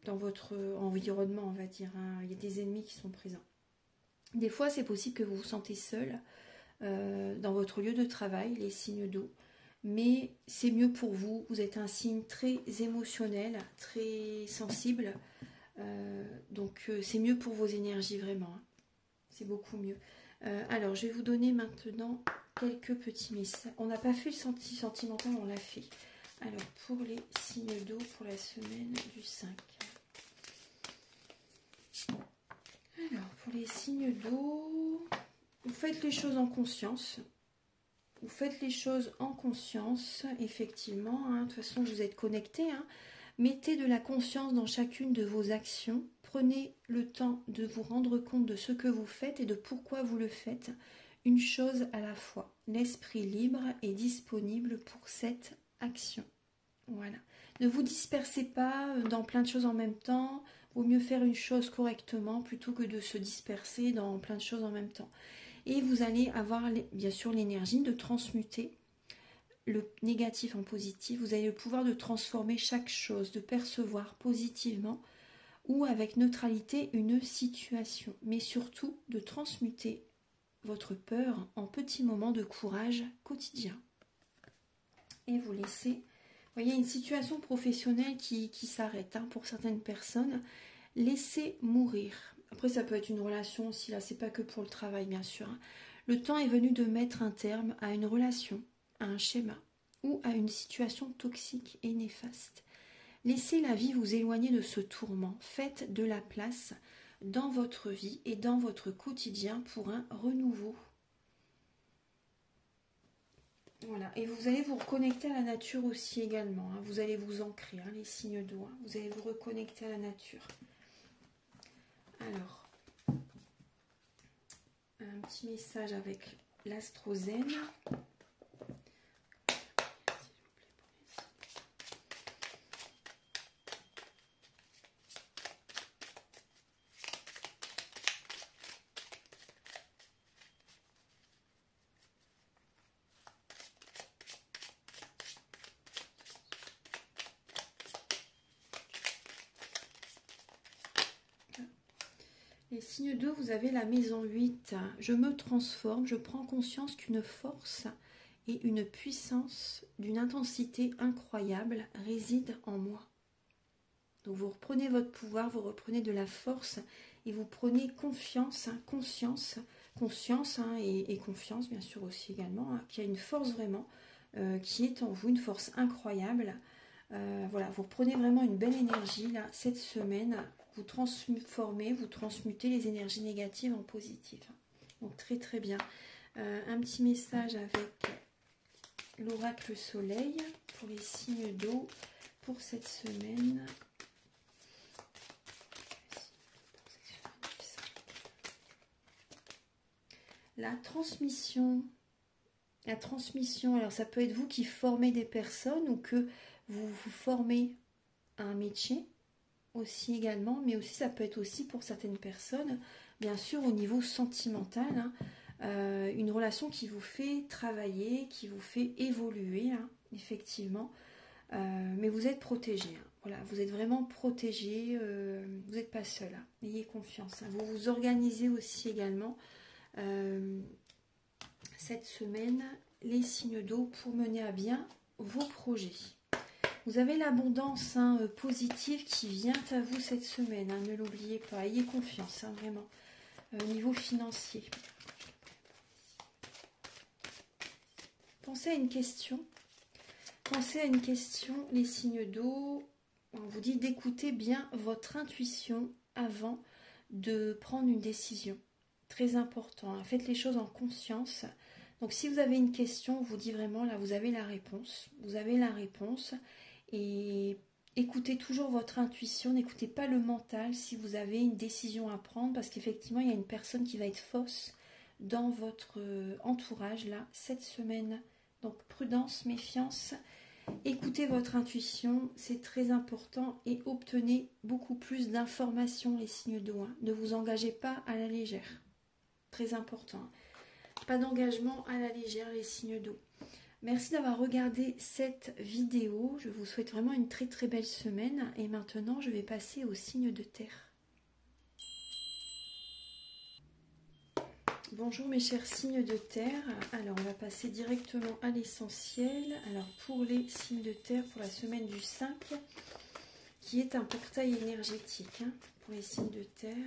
votre environnement, on va dire, hein. Il y a des ennemis qui sont présents. Des fois, c'est possible que vous vous sentez seul dans votre lieu de travail, les signes d'eau. Mais c'est mieux pour vous. Vous êtes un signe très émotionnel, très sensible. Donc c'est mieux pour vos énergies, vraiment, hein. C'est beaucoup mieux. Alors, je vais vous donner maintenant quelques petits messages. On n'a pas fait le sentimental, on l'a fait. Alors, pour les signes d'eau pour la semaine du 5. Alors, pour les signes d'eau, vous faites les choses en conscience. Vous faites les choses en conscience, effectivement, hein. De toute façon, vous êtes connectés, hein. Mettez de la conscience dans chacune de vos actions. Prenez le temps de vous rendre compte de ce que vous faites et de pourquoi vous le faites. une chose à la fois. L'esprit libre est disponible pour cette action. Voilà. Ne vous dispersez pas dans plein de choses en même temps. Vaut mieux faire une chose correctement plutôt que de se disperser dans plein de choses en même temps. Et vous allez avoir bien sûr l'énergie de transmuter le négatif en positif. Vous avez le pouvoir de transformer chaque chose, de percevoir positivement ou avec neutralité une situation, mais surtout de transmuter votre peur en petits moments de courage quotidien. Et vous laissez, vous voyez, une situation professionnelle qui s'arrête pour certaines personnes. Laissez mourir. Après, ça peut être une relation aussi, là, c'est pas que pour le travail, bien sûr. Le temps est venu de mettre un terme à une relation, à un schéma ou à une situation toxique et néfaste. Laissez la vie vous éloigner de ce tourment. Faites de la place dans votre vie et dans votre quotidien pour un renouveau. Voilà, et vous allez vous reconnecter à la nature aussi également. Vous allez vous ancrer, les signes d'eau. Vous allez vous reconnecter à la nature. Alors, un petit message avec l'astrozène. Les signes d'eau, vous avez la maison 8. Je me transforme, je prends conscience qu'une force et une puissance d'une intensité incroyable résident en moi. Donc vous reprenez votre pouvoir, vous reprenez de la force et vous prenez confiance, conscience et confiance bien sûr aussi également, qu'il y a une force vraiment qui est en vous, une force incroyable. Voilà, vous reprenez vraiment une belle énergie là cette semaine. Vous transformez, vous transmutez les énergies négatives en positives. Donc très très bien. Un petit message avec l'oracle soleil pour les signes d'eau pour cette semaine. La transmission, alors ça peut être vous qui formez des personnes ou que vous vous formez à un métier aussi également, mais aussi ça peut être aussi pour certaines personnes, bien sûr au niveau sentimental, une relation qui vous fait travailler, qui vous fait évoluer, effectivement, mais vous êtes protégé, voilà, vous êtes vraiment protégé, vous n'êtes pas seul, ayez confiance, vous vous organisez aussi également cette semaine les signes d'eau pour mener à bien vos projets. Vous avez l'abondance positive qui vient à vous cette semaine, ne l'oubliez pas, ayez confiance, vraiment, au niveau financier. Pensez à une question, les signes d'eau, on vous dit d'écouter bien votre intuition avant de prendre une décision. Très important, faites les choses en conscience. Donc si vous avez une question, on vous dit vraiment, là vous avez la réponse. Et écoutez toujours votre intuition, n'écoutez pas le mental si vous avez une décision à prendre, parce qu'effectivement il y a une personne qui va être fausse dans votre entourage là cette semaine. Donc prudence, méfiance, écoutez votre intuition, c'est très important, et obtenez beaucoup plus d'informations les signes d'eau. Ne vous engagez pas à la légère, très important. Pas d'engagement à la légère les signes d'eau. Merci d'avoir regardé cette vidéo. Je vous souhaite vraiment une très très belle semaine. Et maintenant, je vais passer aux signes de terre. Bonjour mes chers signes de terre. Alors, on va passer directement à l'essentiel. Alors, pour les signes de terre, pour la semaine du 5, qui est un portail énergétique, pour les signes de terre.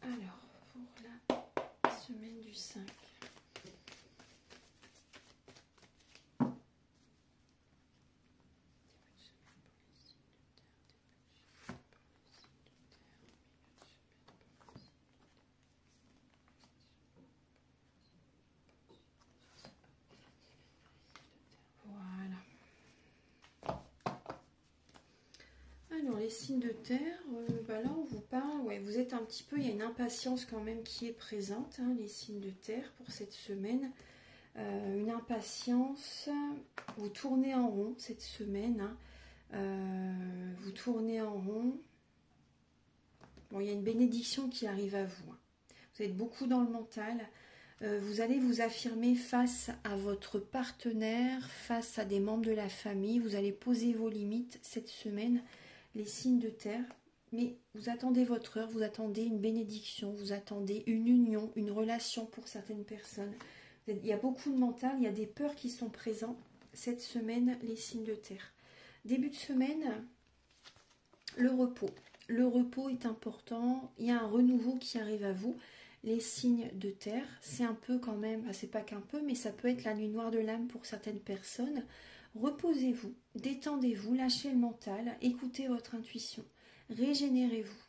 Alors, pour la semaine du 5. Alors les signes de terre, là on vous parle, ouais, vous êtes un petit peu, il y a une impatience quand même qui est présente, hein, les signes de terre pour cette semaine. Une impatience, vous tournez en rond cette semaine, hein, vous tournez en rond. Bon, il y a une bénédiction qui arrive à vous, hein. Vous êtes beaucoup dans le mental. Vous allez vous affirmer face à votre partenaire, face à des membres de la famille. Vous allez poser vos limites cette semaine, les signes de terre. Mais vous attendez votre heure, vous attendez une bénédiction, vous attendez une union, une relation pour certaines personnes. Il y a beaucoup de mental, il y a des peurs qui sont présentes cette semaine, les signes de terre. Début de semaine, le repos. Le repos est important, il y a un renouveau qui arrive à vous. Les signes de terre, c'est un peu quand même, c'est pas qu'un peu, mais ça peut être la nuit noire de l'âme pour certaines personnes. Reposez-vous, détendez-vous, lâchez le mental, écoutez votre intuition, régénérez-vous.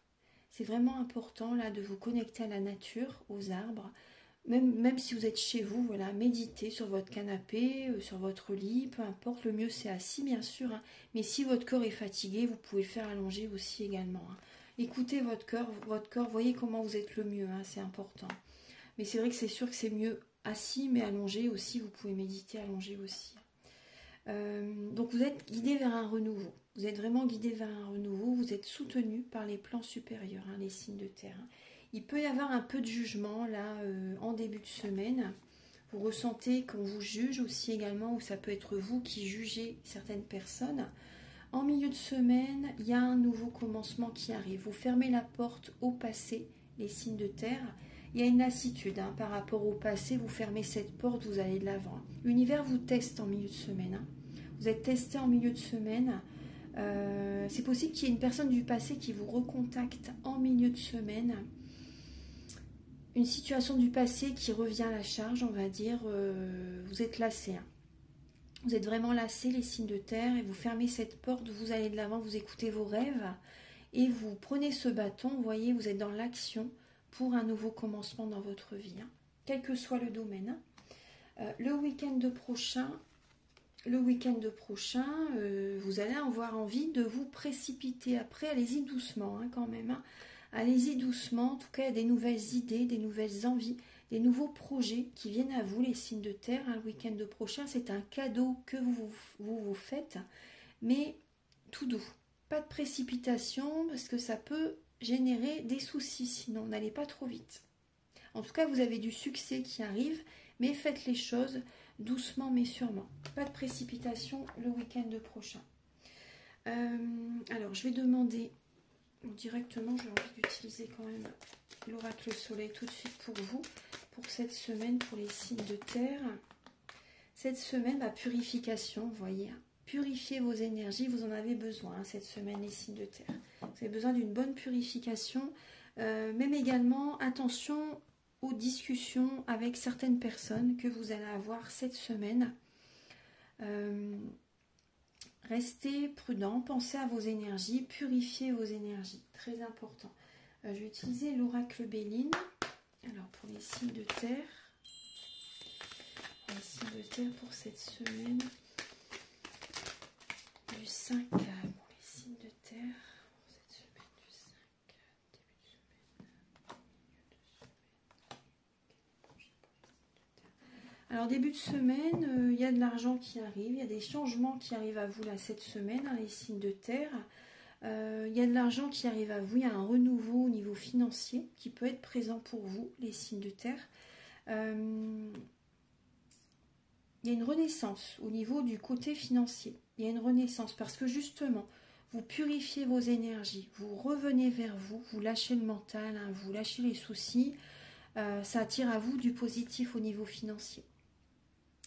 C'est vraiment important là de vous connecter à la nature, aux arbres. Même si vous êtes chez vous, voilà, méditez sur votre canapé, sur votre lit, peu importe, le mieux c'est assis bien sûr, hein, mais si votre corps est fatigué, vous pouvez le faire allonger aussi également, hein. Écoutez votre corps, voyez comment vous êtes le mieux, hein, c'est important. Mais c'est vrai que c'est sûr que c'est mieux assis, mais allongé aussi, vous pouvez méditer allongé aussi. Donc vous êtes guidé vers un renouveau, vous êtes vraiment guidé vers un renouveau, vous êtes soutenu par les plans supérieurs, hein, les signes de terre, hein. Il peut y avoir un peu de jugement là en début de semaine. Vous ressentez qu'on vous juge aussi également, ou ça peut être vous qui jugez certaines personnes. En milieu de semaine, il y a un nouveau commencement qui arrive. Vous fermez la porte au passé, les signes de terre. Il y a une lassitude, hein, par rapport au passé. Vous fermez cette porte, vous allez de l'avant. L'univers vous teste en milieu de semaine, hein. Vous êtes testé en milieu de semaine. C'est possible qu'il y ait une personne du passé qui vous recontacte en milieu de semaine. Une situation du passé qui revient à la charge, on va dire, vous êtes lassé, hein. Vous êtes vraiment lassé, les signes de terre, et vous fermez cette porte, vous allez de l'avant, vous écoutez vos rêves, et vous prenez ce bâton, vous voyez, vous êtes dans l'action pour un nouveau commencement dans votre vie, hein, quel que soit le domaine, hein. Le week-end prochain, vous allez avoir envie de vous précipiter. Après, allez-y doucement, hein, quand même, hein. Allez-y doucement, en tout cas, il y a des nouvelles idées, des nouvelles envies, des nouveaux projets qui viennent à vous, les signes de terre, hein, le week-end prochain. C'est un cadeau que vous faites, mais tout doux. Pas de précipitation, parce que ça peut générer des soucis, sinon n'allez pas trop vite. En tout cas, vous avez du succès qui arrive, mais faites les choses doucement mais sûrement. Pas de précipitation le week-end prochain. Alors, je vais demander directement, j'ai envie d'utiliser quand même l'oracle soleil tout de suite pour vous, pour cette semaine, pour les signes de terre. Cette semaine, purification, vous voyez, hein. Purifiez vos énergies, vous en avez besoin, hein, cette semaine, les signes de terre. Vous avez besoin d'une bonne purification, même également, attention aux discussions avec certaines personnes que vous allez avoir cette semaine. Restez prudent, pensez à vos énergies, purifiez vos énergies, très important. Je vais utiliser l'oracle Béline. Alors pour les signes de terre, pour cette semaine, du 5 à les signes de terre, pour cette semaine du 5 début de semaine. Alors début de semaine, il y a de l'argent qui arrive, il y a des changements qui arrivent à vous là cette semaine, hein, les signes de terre. Il y a de l'argent qui arrive à vous, il y a un renouveau au niveau financier qui peut être présent pour vous, les signes de terre. Il y a une renaissance au niveau du côté financier. Il y a une renaissance parce que justement, vous purifiez vos énergies, vous revenez vers vous, vous lâchez le mental, hein, vous lâchez les soucis. Ça attire à vous du positif au niveau financier.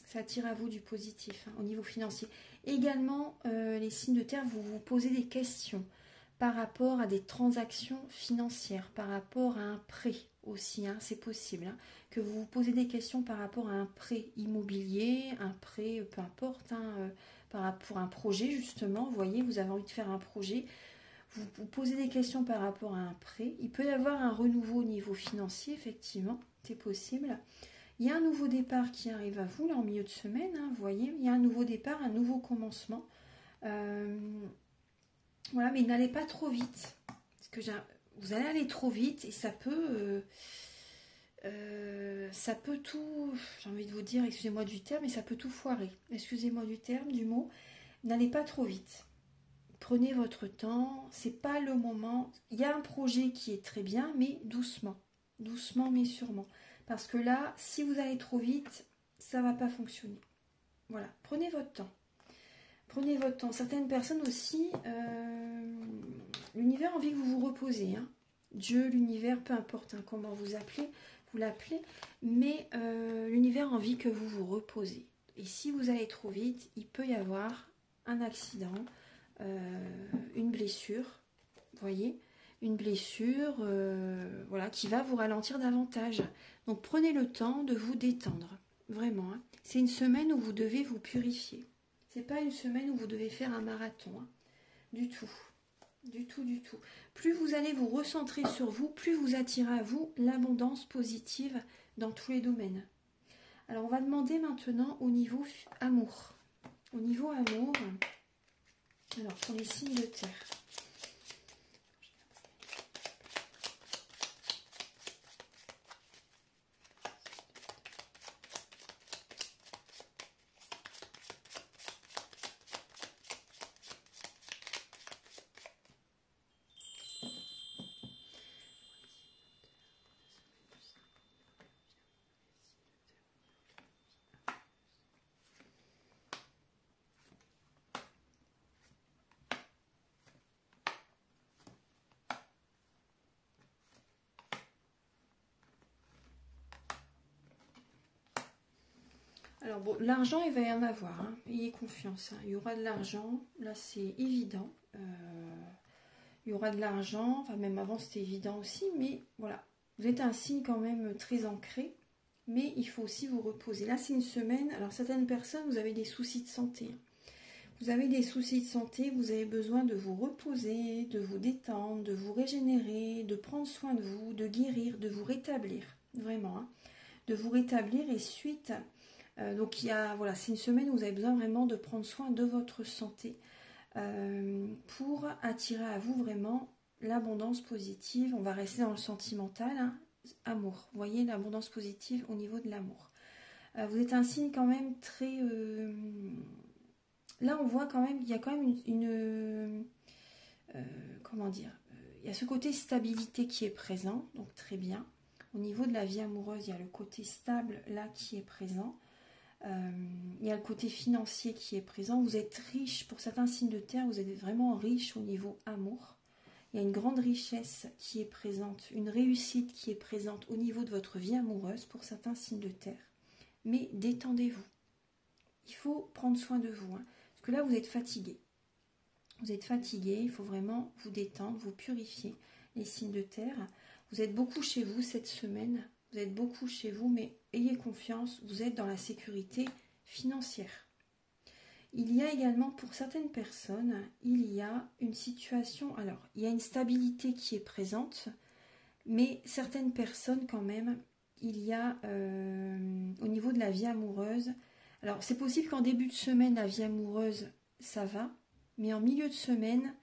Ça attire à vous du positif, hein, au niveau financier. Également, les signes de terre, vous vous posez des questions par rapport à des transactions financières, par rapport à un prêt aussi, hein, c'est possible, hein, que vous vous posez des questions par rapport à un prêt immobilier, un prêt, peu importe, hein, pour un projet justement, vous voyez, vous avez envie de faire un projet, vous vous posez des questions par rapport à un prêt. Il peut y avoir un renouveau au niveau financier, effectivement, c'est possible. Il y a un nouveau départ qui arrive à vous, là, en milieu de semaine, hein, vous voyez, il y a un nouveau départ, un nouveau commencement. Il Voilà, mais n'allez pas trop vite. Parce que vous allez aller trop vite et ça peut tout, j'ai envie de vous dire, excusez-moi du terme, mais ça peut tout foirer. Excusez-moi du terme, du mot. N'allez pas trop vite. Prenez votre temps, c'est pas le moment. Il y a un projet qui est très bien, mais doucement. Doucement, mais sûrement. Parce que là, si vous allez trop vite, ça va pas fonctionner. Voilà, prenez votre temps. Prenez votre temps. Certaines personnes aussi, l'univers a envie que vous vous reposez. Hein. Dieu, l'univers, peu importe hein, comment vous l'appelez, mais l'univers a envie que vous vous reposez. Et si vous allez trop vite, il peut y avoir un accident, une blessure, vous voyez, une blessure voilà, qui va vous ralentir davantage. Donc prenez le temps de vous détendre, vraiment. Hein. C'est une semaine où vous devez vous purifier. C'est pas une semaine où vous devez faire un marathon, hein. Du tout. Du tout, du tout. Plus vous allez vous recentrer sur vous, plus vous attirez à vous l'abondance positive dans tous les domaines. Alors on va demander maintenant au niveau amour. Au niveau amour, alors pour les signes de terre. Alors bon, l'argent, il va y en avoir, hein. Ayez confiance, hein. Il y aura de l'argent, là c'est évident. Il y aura de l'argent, enfin même avant c'était évident aussi, mais voilà. Vous êtes un signe quand même très ancré, mais il faut aussi vous reposer. Là c'est une semaine, alors certaines personnes, vous avez des soucis de santé. Vous avez des soucis de santé, vous avez besoin de vous reposer, de vous détendre, de vous régénérer, de prendre soin de vous, de guérir, de vous rétablir, vraiment, hein. De vous rétablir et suite... donc voilà, c'est une semaine où vous avez besoin vraiment de prendre soin de votre santé pour attirer à vous vraiment l'abondance positive. On va rester dans le sentimental, hein, amour. Vous voyez l'abondance positive au niveau de l'amour. Vous êtes un signe quand même très... là on voit quand même, il y a quand même comment dire, il y a ce côté stabilité qui est présent, donc très bien. Au niveau de la vie amoureuse, il y a le côté stable là qui est présent. Il y a le côté financier qui est présent. Vous êtes riche, pour certains signes de terre, vous êtes vraiment riche au niveau amour. Il y a une grande richesse qui est présente, une réussite qui est présente au niveau de votre vie amoureuse pour certains signes de terre. Mais détendez-vous. Il faut prendre soin de vous, hein, parce que là vous êtes fatigué. Vous êtes fatigué, il faut vraiment vous détendre, vous purifier. Les signes de terre, vous êtes beaucoup chez vous cette semaine. Vous êtes beaucoup chez vous, mais ayez confiance, vous êtes dans la sécurité financière. Il y a également, pour certaines personnes, il y a une situation, alors, il y a une stabilité qui est présente, mais certaines personnes quand même, il y a, au niveau de la vie amoureuse, alors c'est possible qu'en début de semaine, la vie amoureuse, ça va, mais en milieu de semaine,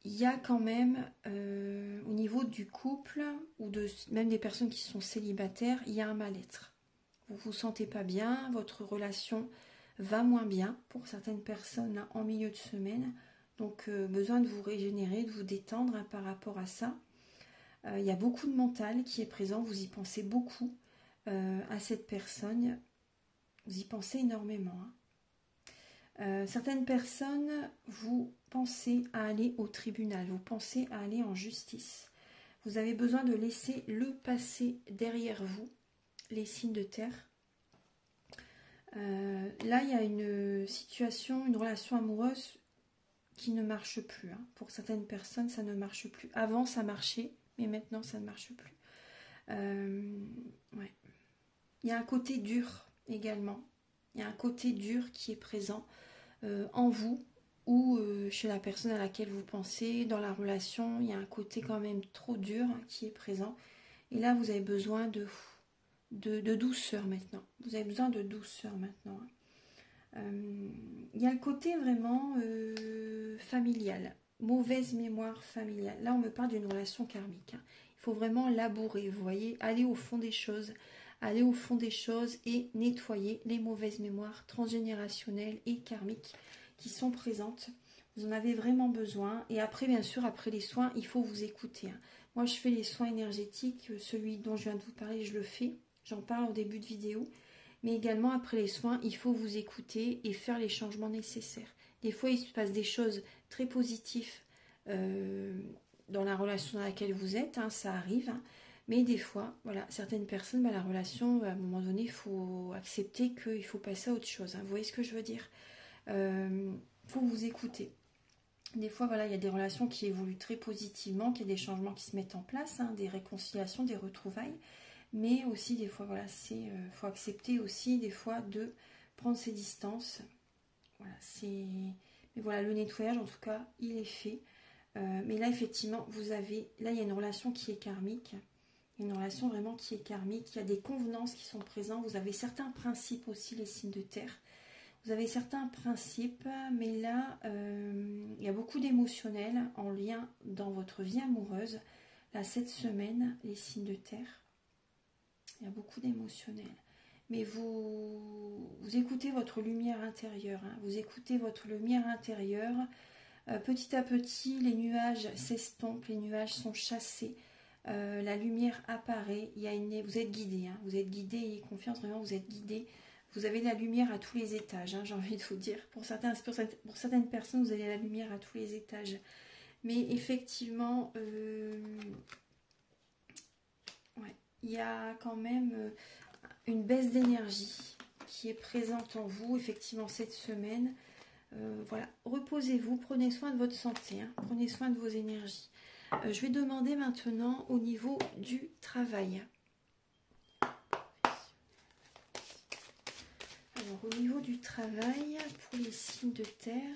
il y a quand même, au niveau du couple, ou même des personnes qui sont célibataires, il y a un mal-être. Vous ne vous sentez pas bien, votre relation va moins bien pour certaines personnes là, en milieu de semaine. Donc besoin de vous régénérer, de vous détendre hein, par rapport à ça. Il y a beaucoup de mental qui est présent, vous y pensez beaucoup à cette personne. Vous y pensez énormément. Hein. Certaines personnes, vous pensez à aller au tribunal, vous pensez à aller en justice. Vous avez besoin de laisser le passé derrière vous, les signes de terre. Là, il y a une situation, une relation amoureuse qui ne marche plus. Hein. Pour certaines personnes, ça ne marche plus. Avant, ça marchait, mais maintenant, ça ne marche plus. Ouais. Il y a un côté dur également. Il y a un côté dur qui est présent en vous ou chez la personne à laquelle vous pensez, dans la relation. Il y a un côté quand même trop dur qui est présent. Et là, vous avez besoin de douceur maintenant. Vous avez besoin de douceur maintenant. Il y a le côté vraiment familial. mauvaise mémoire familiale. Là, on me parle d'une relation karmique. Hein. Il faut vraiment labourer, vous voyez, aller au fond des choses. Aller au fond des choses et nettoyer les mauvaises mémoires transgénérationnelles et karmiques qui sont présentes. Vous en avez vraiment besoin. Et après, bien sûr, après les soins, il faut vous écouter. Hein. Moi, je fais les soins énergétiques. Celui dont je viens de vous parler, je le fais. J'en parle au début de vidéo. Mais également, après les soins, il faut vous écouter et faire les changements nécessaires. Des fois, il se passe des choses très positives dans la relation dans laquelle vous êtes. Hein, ça arrive. Hein. Mais des fois, voilà, certaines personnes, la relation, à un moment donné, il faut accepter qu'il faut passer à autre chose. Hein. Vous voyez ce que je veux dire ? Faut vous écouter. Des fois, voilà, il y a des relations qui évoluent très positivement, qu'il y a des changements qui se mettent en place, hein, des réconciliations, des retrouvailles. Mais aussi, des fois, voilà, faut accepter aussi, des fois, de prendre ses distances. Voilà, mais voilà, le nettoyage, en tout cas, il est fait. Mais là, effectivement, là, il y a une relation qui est karmique. Une relation vraiment qui est karmique. Il y a des convenances qui sont présentes. Vous avez certains principes aussi, les signes de terre. Vous avez certains principes, mais là, il y a beaucoup d'émotionnel en lien dans votre vie amoureuse. Là, cette semaine, les signes de terre, il y a beaucoup d'émotionnel. Mais vous écoutez votre lumière intérieure. Hein. Vous écoutez votre lumière intérieure. Petit à petit, les nuages s'estompent, les nuages sont chassés. La lumière apparaît, vous êtes guidé, hein, vous êtes guidé, ayez confiance, vraiment vous êtes guidé, vous avez la lumière à tous les étages, hein, j'ai envie de vous dire, pour certaines personnes vous avez la lumière à tous les étages, mais effectivement, il y a quand même une baisse d'énergie qui est présente en vous, effectivement cette semaine, voilà, reposez-vous, prenez soin de votre santé, hein, prenez soin de vos énergies. Je vais demander maintenant au niveau du travail. Alors, au niveau du travail, pour les signes de terre,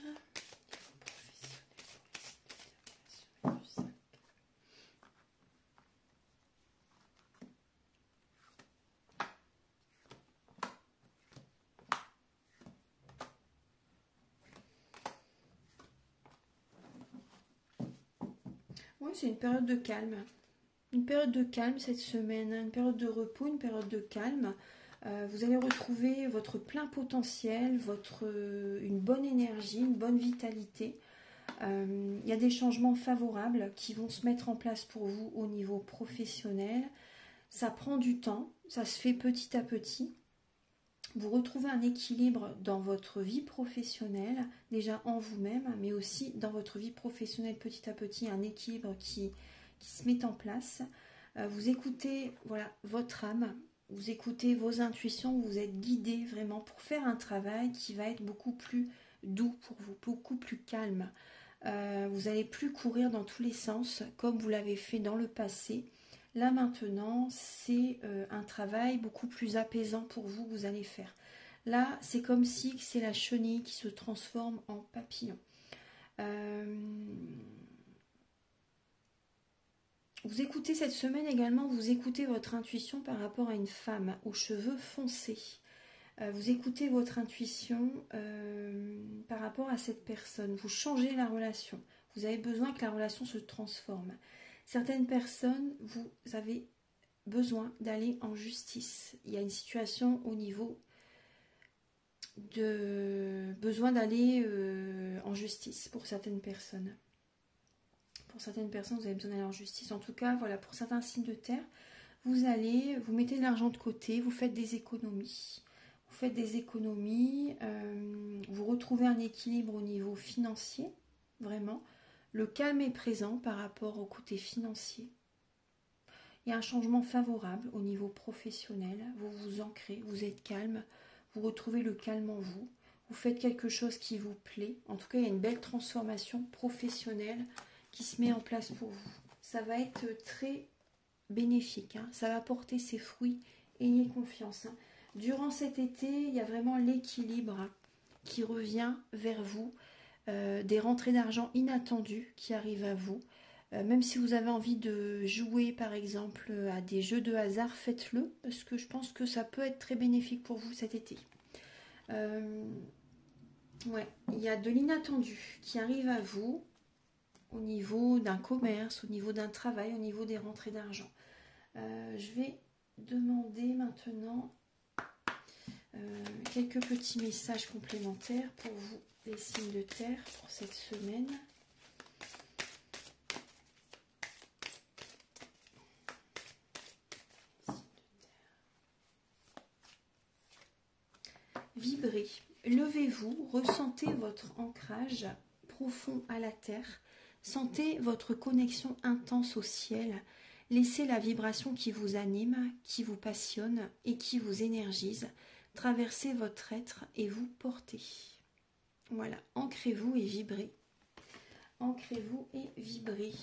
oui, c'est une période de calme. Une période de calme cette semaine, une période de repos, une période de calme. Vous allez retrouver votre plein potentiel, une bonne énergie, une bonne vitalité. Il y a des changements favorables qui vont se mettre en place pour vous au niveau professionnel. Ça prend du temps, ça se fait petit à petit. Vous retrouvez un équilibre dans votre vie professionnelle, déjà en vous-même, mais aussi dans votre vie professionnelle petit à petit, un équilibre qui se met en place. Vous écoutez votre âme, vous écoutez vos intuitions, vous êtes guidé vraiment pour faire un travail qui va être beaucoup plus doux pour vous, beaucoup plus calme. Vous n'allez plus courir dans tous les sens comme vous l'avez fait dans le passé. Là maintenant, c'est un travail beaucoup plus apaisant pour vous que vous allez faire. Là, c'est comme si c'est la chenille qui se transforme en papillon. Vous écoutez cette semaine également, vous écoutez votre intuition par rapport à une femme aux cheveux foncés. Vous écoutez votre intuition par rapport à cette personne. Vous changez la relation. Vous avez besoin que la relation se transforme. Certaines personnes, vous avez besoin d'aller en justice. Il y a une situation au niveau de besoin d'aller en justice pour certaines personnes. Pour certaines personnes, vous avez besoin d'aller en justice. En tout cas, voilà, pour certains signes de terre, vous mettez de l'argent de côté, vous faites des économies. Vous faites des économies, vous retrouvez un équilibre au niveau financier, vraiment. Le calme est présent par rapport au côté financier. Il y a un changement favorable au niveau professionnel. Vous vous ancrez, vous êtes calme, vous retrouvez le calme en vous. Vous faites quelque chose qui vous plaît. En tout cas, il y a une belle transformation professionnelle qui se met en place pour vous. Ça va être très bénéfique. Hein. Ça va porter ses fruits. Ayez confiance. Hein. Durant cet été, il y a vraiment l'équilibre qui revient vers vous. Des rentrées d'argent inattendues qui arrivent à vous. Même si vous avez envie de jouer par exemple à des jeux de hasard, faites-le parce que je pense que ça peut être très bénéfique pour vous cet été. Ouais, il y a de l'inattendu qui arrive à vous. au niveau d'un commerce, au niveau d'un travail, au niveau des rentrées d'argent. Je vais demander maintenant quelques petits messages complémentaires pour vous, les signes de terre, pour cette semaine. Vibrez, levez-vous, ressentez votre ancrage profond à la terre, sentez votre connexion intense au ciel, laissez la vibration qui vous anime, qui vous passionne et qui vous énergise traverser votre être et vous porter. Voilà, ancrez-vous et vibrez. Ancrez-vous et vibrez.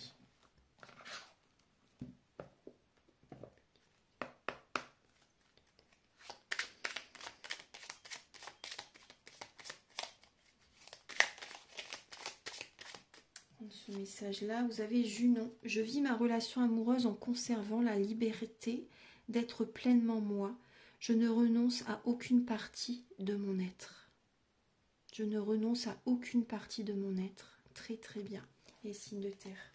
Ce message-là, vous avez Junon. Je vis ma relation amoureuse en conservant la liberté d'être pleinement moi. Je ne renonce à aucune partie de mon être. Je ne renonce à aucune partie de mon être. Très très bien. Les signes de terre.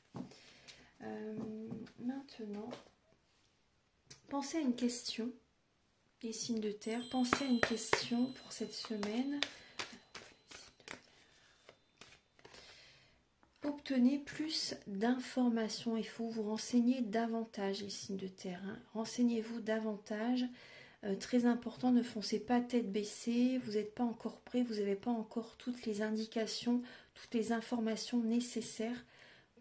Maintenant, pensez à une question. Les signes de terre. Pensez à une question pour cette semaine. Obtenez plus d'informations. Il faut vous renseigner davantage, les signes de terre. Renseignez-vous davantage. Très important, ne foncez pas tête baissée. Vous n'êtes pas encore prêt. Vous n'avez pas encore toutes les indications, toutes les informations nécessaires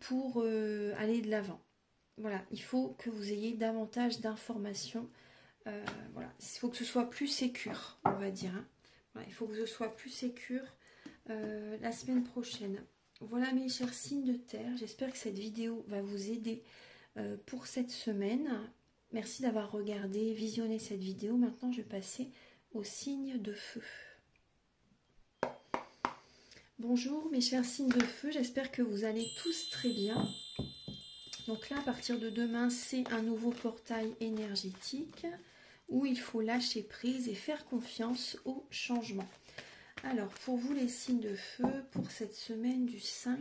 pour aller de l'avant. Voilà, il faut que vous ayez davantage d'informations. Voilà, il faut que ce soit plus sécure, on va dire. Voilà, il faut que ce soit plus sécure la semaine prochaine. Voilà mes chers signes de terre, j'espère que cette vidéo va vous aider pour cette semaine. Merci d'avoir regardé, visionné cette vidéo. Maintenant, je vais passer aux signes de feu. Bonjour mes chers signes de feu, j'espère que vous allez tous très bien. Donc là, à partir de demain, c'est un nouveau portail énergétique où il faut lâcher prise et faire confiance au changement. Alors, pour vous les signes de feu, pour cette semaine du 5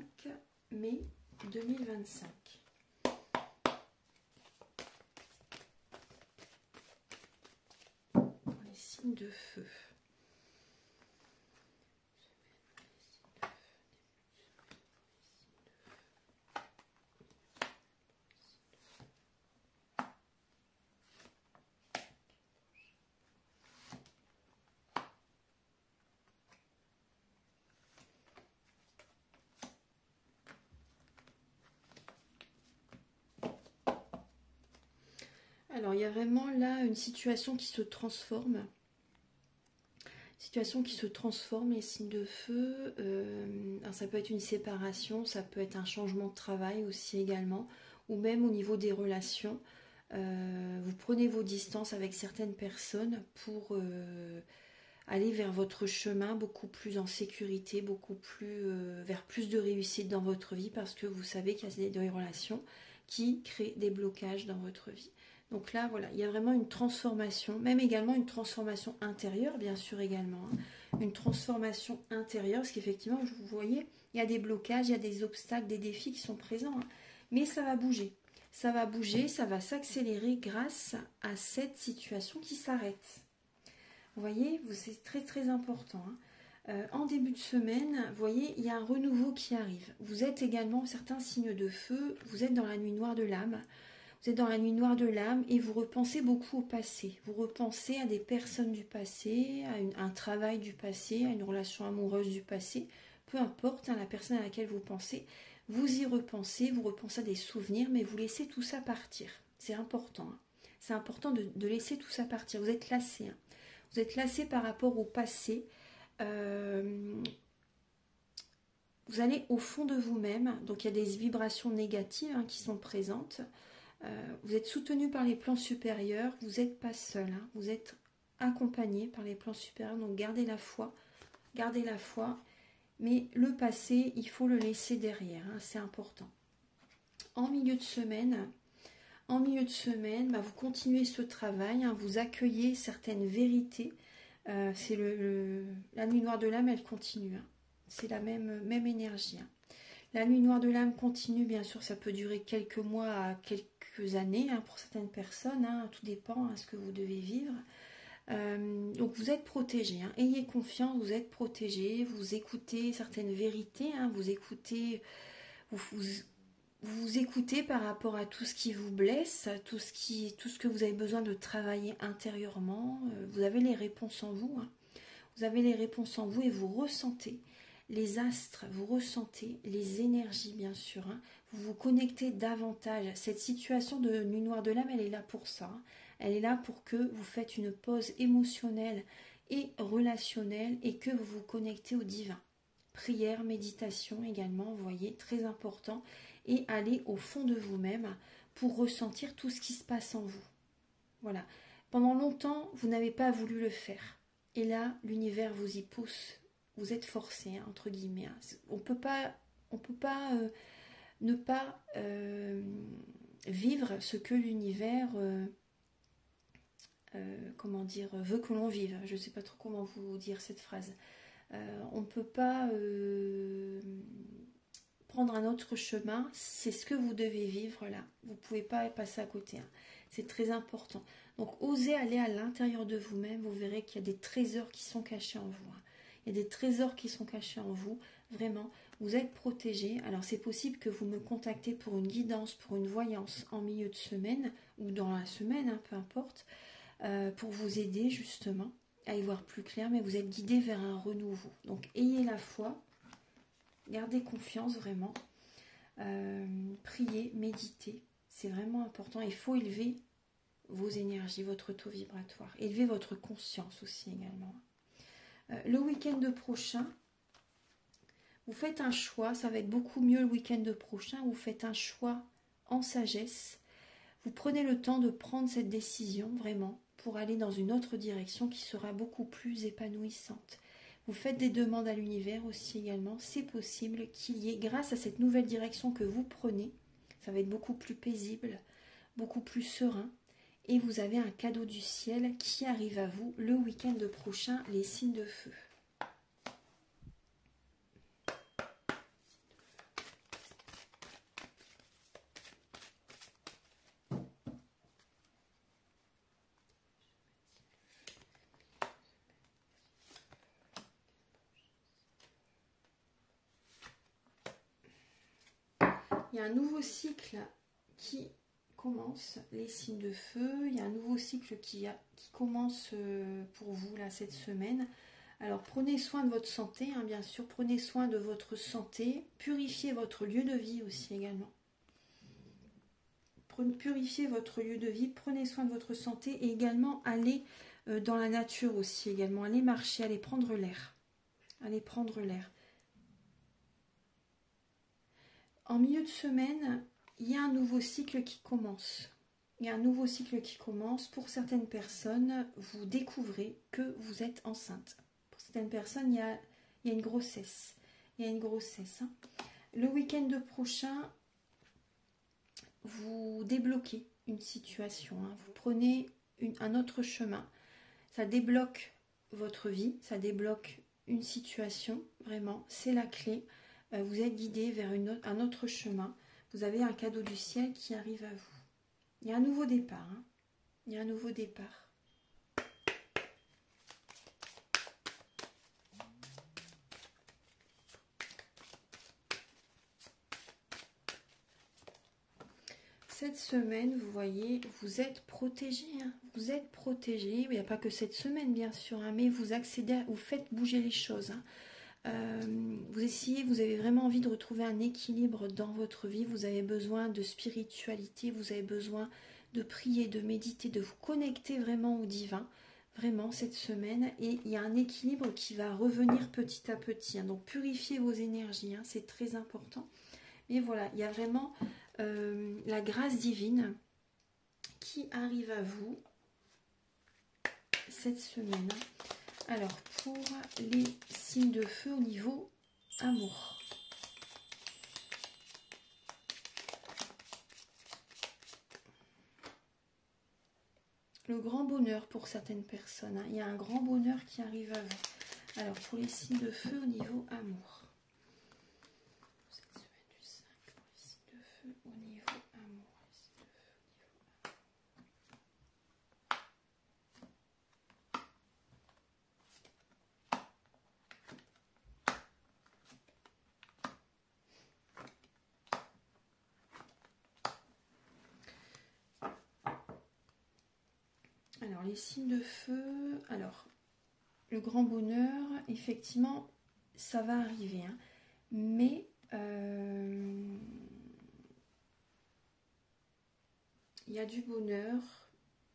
mai 2025. Pour les signes de feu. Alors, il y a vraiment là une situation qui se transforme. Situation qui se transforme, les signes de feu. Alors ça peut être une séparation, ça peut être un changement de travail aussi également, ou même au niveau des relations. Vous prenez vos distances avec certaines personnes pour aller vers votre chemin beaucoup plus en sécurité, beaucoup plus vers plus de réussite dans votre vie, parce que vous savez qu'il y a des relations qui créent des blocages dans votre vie. Donc là, voilà, il y a vraiment une transformation, même également une transformation intérieure, bien sûr également. Une transformation intérieure, parce qu'effectivement, vous voyez, il y a des blocages, il y a des obstacles, des défis qui sont présents. Mais ça va bouger. Ça va bouger, ça va s'accélérer grâce à cette situation qui s'arrête. Vous voyez, c'est très très important. En début de semaine, vous voyez, il y a un renouveau qui arrive. Vous êtes également, certains signes de feu, vous êtes dans la nuit noire de l'âme. Vous êtes dans la nuit noire de l'âme et vous repensez beaucoup au passé. Vous repensez à des personnes du passé, à un travail du passé, à une relation amoureuse du passé. Peu importe la personne à laquelle vous pensez, vous y repensez, vous repensez à des souvenirs, mais vous laissez tout ça partir. C'est important. C'est important de laisser tout ça partir. Vous êtes lassé. Vous êtes lassé par rapport au passé. Vous allez au fond de vous-même. Donc il y a des vibrations négatives qui sont présentes. Vous êtes soutenu par les plans supérieurs, vous n'êtes pas seul, vous êtes accompagné par les plans supérieurs, donc gardez la foi, mais le passé, il faut le laisser derrière, c'est important. En milieu de semaine, vous continuez ce travail, vous accueillez certaines vérités, c'est la nuit noire de l'âme, elle continue, c'est la même énergie. La nuit noire de l'âme continue, bien sûr, ça peut durer quelques mois à quelques années hein, pour certaines personnes, hein, tout dépend de ce que vous devez vivre. Donc vous êtes protégé, hein. Ayez confiance, vous êtes protégé, vous écoutez certaines vérités, hein, vous écoutez, vous écoutez par rapport à tout ce qui vous blesse, tout ce que vous avez besoin de travailler intérieurement. Vous avez les réponses en vous, hein. Vous avez les réponses en vous et vous ressentez les astres, vous ressentez les énergies bien sûr, hein. Vous vous connectez davantage. Cette situation de nuit noire de l'âme, elle est là pour ça, hein. Elle est là pour que vous faites une pause émotionnelle et relationnelle et que vous vous connectez au divin. Prière, méditation également, vous voyez, très important. Et aller au fond de vous-même pour ressentir tout ce qui se passe en vous. Voilà. Pendant longtemps, vous n'avez pas voulu le faire. Et là, l'univers vous y pousse. Vous êtes forcé, hein, entre guillemets. Hein. On peut pas ne pas vivre ce que l'univers comment dire, veut que l'on vive. Je ne sais pas trop comment vous dire cette phrase. On ne peut pas prendre un autre chemin. C'est ce que vous devez vivre là. Vous ne pouvez pas passer à côté. Hein. C'est très important. Donc, osez aller à l'intérieur de vous-même. Vous verrez qu'il y a des trésors qui sont cachés en vous. Hein. Il y a des trésors qui sont cachés en vous. Vraiment, vous êtes protégé. Alors, c'est possible que vous me contactez pour une guidance, pour une voyance en milieu de semaine ou dans la semaine, hein, peu importe, pour vous aider justement à y voir plus clair. Mais vous êtes guidé vers un renouveau. Donc, ayez la foi. Gardez confiance vraiment. Priez, méditez. C'est vraiment important. Il faut élever vos énergies, votre taux vibratoire. Élevez votre conscience aussi également. Le week-end prochain, vous faites un choix. Ça va être beaucoup mieux le week-end prochain. Vous faites un choix en sagesse. Vous prenez le temps de prendre cette décision vraiment pour aller dans une autre direction qui sera beaucoup plus épanouissante. Vous faites des demandes à l'univers aussi également. C'est possible qu'il y ait, grâce à cette nouvelle direction que vous prenez, ça va être beaucoup plus paisible, beaucoup plus serein. Et vous avez un cadeau du ciel qui arrive à vous le week-end prochain, les signes de feu. Il y a un nouveau cycle qui commence, les signes de feu. Il y a un nouveau cycle qui commence pour vous là cette semaine. Alors prenez soin de votre santé, hein, bien sûr. Prenez soin de votre santé. Purifiez votre lieu de vie aussi également. Purifiez votre lieu de vie. Prenez soin de votre santé et également allez dans la nature aussi également. Allez marcher, allez prendre l'air. Allez prendre l'air. En milieu de semaine, il y a un nouveau cycle qui commence. Il y a un nouveau cycle qui commence. Pour certaines personnes, vous découvrez que vous êtes enceinte. Pour certaines personnes, il y a une grossesse. Il y a une grossesse. Hein. Le week-end prochain, vous débloquez une situation. Hein. Vous prenez un autre chemin. Ça débloque votre vie. Ça débloque une situation. Vraiment, c'est la clé. Vous êtes guidé vers un autre chemin. Vous avez un cadeau du ciel qui arrive à vous. Il y a un nouveau départ. Hein. Il y a un nouveau départ. Cette semaine, vous voyez, vous êtes protégé. Hein. Vous êtes protégé. Il n'y a pas que cette semaine, bien sûr, hein, mais vous accédez, vous faites bouger les choses. Hein. Vous essayez, vous avez vraiment envie de retrouver un équilibre dans votre vie, vous avez besoin de spiritualité, vous avez besoin de prier, de méditer, de vous connecter vraiment au divin, vraiment cette semaine, et il y a un équilibre qui va revenir petit à petit, hein. Donc purifiez vos énergies, hein, c'est très important, mais voilà, il y a vraiment la grâce divine qui arrive à vous cette semaine. Alors, pour les signes de feu au niveau amour. Le grand bonheur pour certaines personnes. Hein. Il y a un grand bonheur qui arrive à vous. Alors, pour les signes de feu au niveau amour. Cette semaine. Alors, les signes de feu, alors, le grand bonheur, effectivement, ça va arriver, hein, mais il y a du bonheur,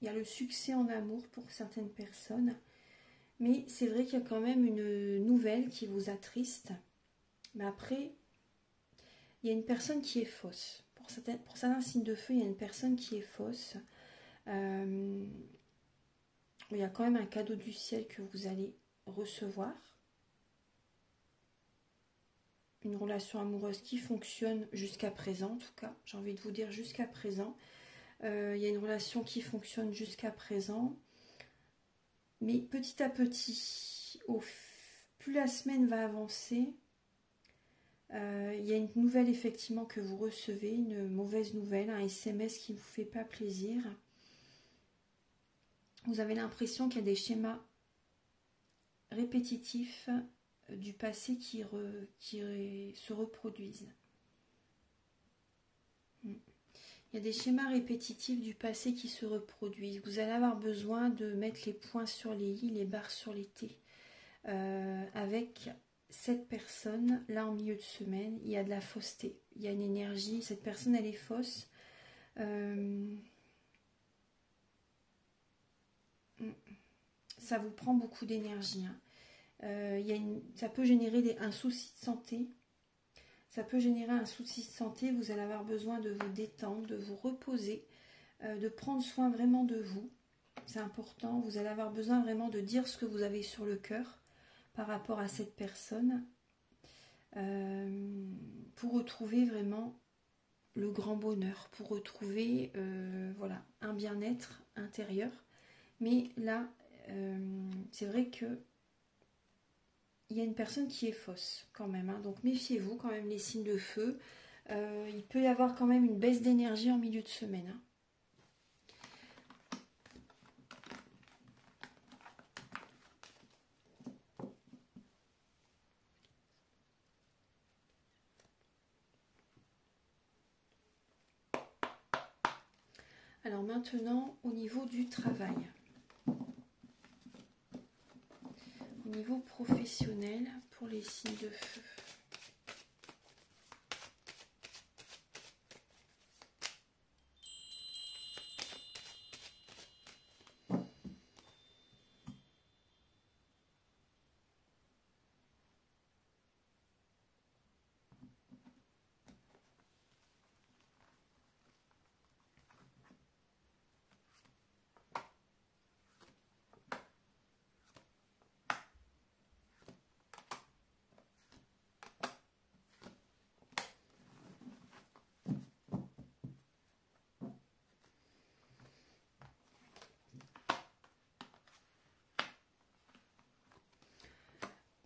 il y a le succès en amour pour certaines personnes, mais c'est vrai qu'il y a quand même une nouvelle qui vous attriste. Mais après, il y a une personne qui est fausse. Pour certains signes de feu, il y a une personne qui est fausse. Il y a quand même un cadeau du ciel que vous allez recevoir. Une relation amoureuse qui fonctionne jusqu'à présent, en tout cas, j'ai envie de vous dire jusqu'à présent. Il y a une relation qui fonctionne jusqu'à présent. Mais petit à petit, plus la semaine va avancer, il y a une nouvelle effectivement que vous recevez, une mauvaise nouvelle, un SMS qui ne vous fait pas plaisir. Vous avez l'impression qu'il y a des schémas répétitifs du passé qui se reproduisent. Il y a des schémas répétitifs du passé qui se reproduisent. Vous allez avoir besoin de mettre les points sur les i, les barres sur les t. Avec cette personne, là en milieu de semaine, il y a de la fausseté. Il y a une énergie, cette personne elle est fausse. Ça vous prend beaucoup d'énergie. Hein. Ça peut générer un souci de santé. Ça peut générer un souci de santé. Vous allez avoir besoin de vous détendre, de vous reposer, de prendre soin vraiment de vous. C'est important. Vous allez avoir besoin vraiment de dire ce que vous avez sur le cœur par rapport à cette personne pour retrouver vraiment le grand bonheur, pour retrouver voilà, un bien-être intérieur. Mais là, c'est vrai que il y a une personne qui est fausse quand même, hein, donc méfiez-vous quand même les signes de feu. Il peut y avoir quand même une baisse d'énergie en milieu de semaine. Hein. Alors maintenant, au niveau du travail. Au niveau professionnel, pour les signes de feu.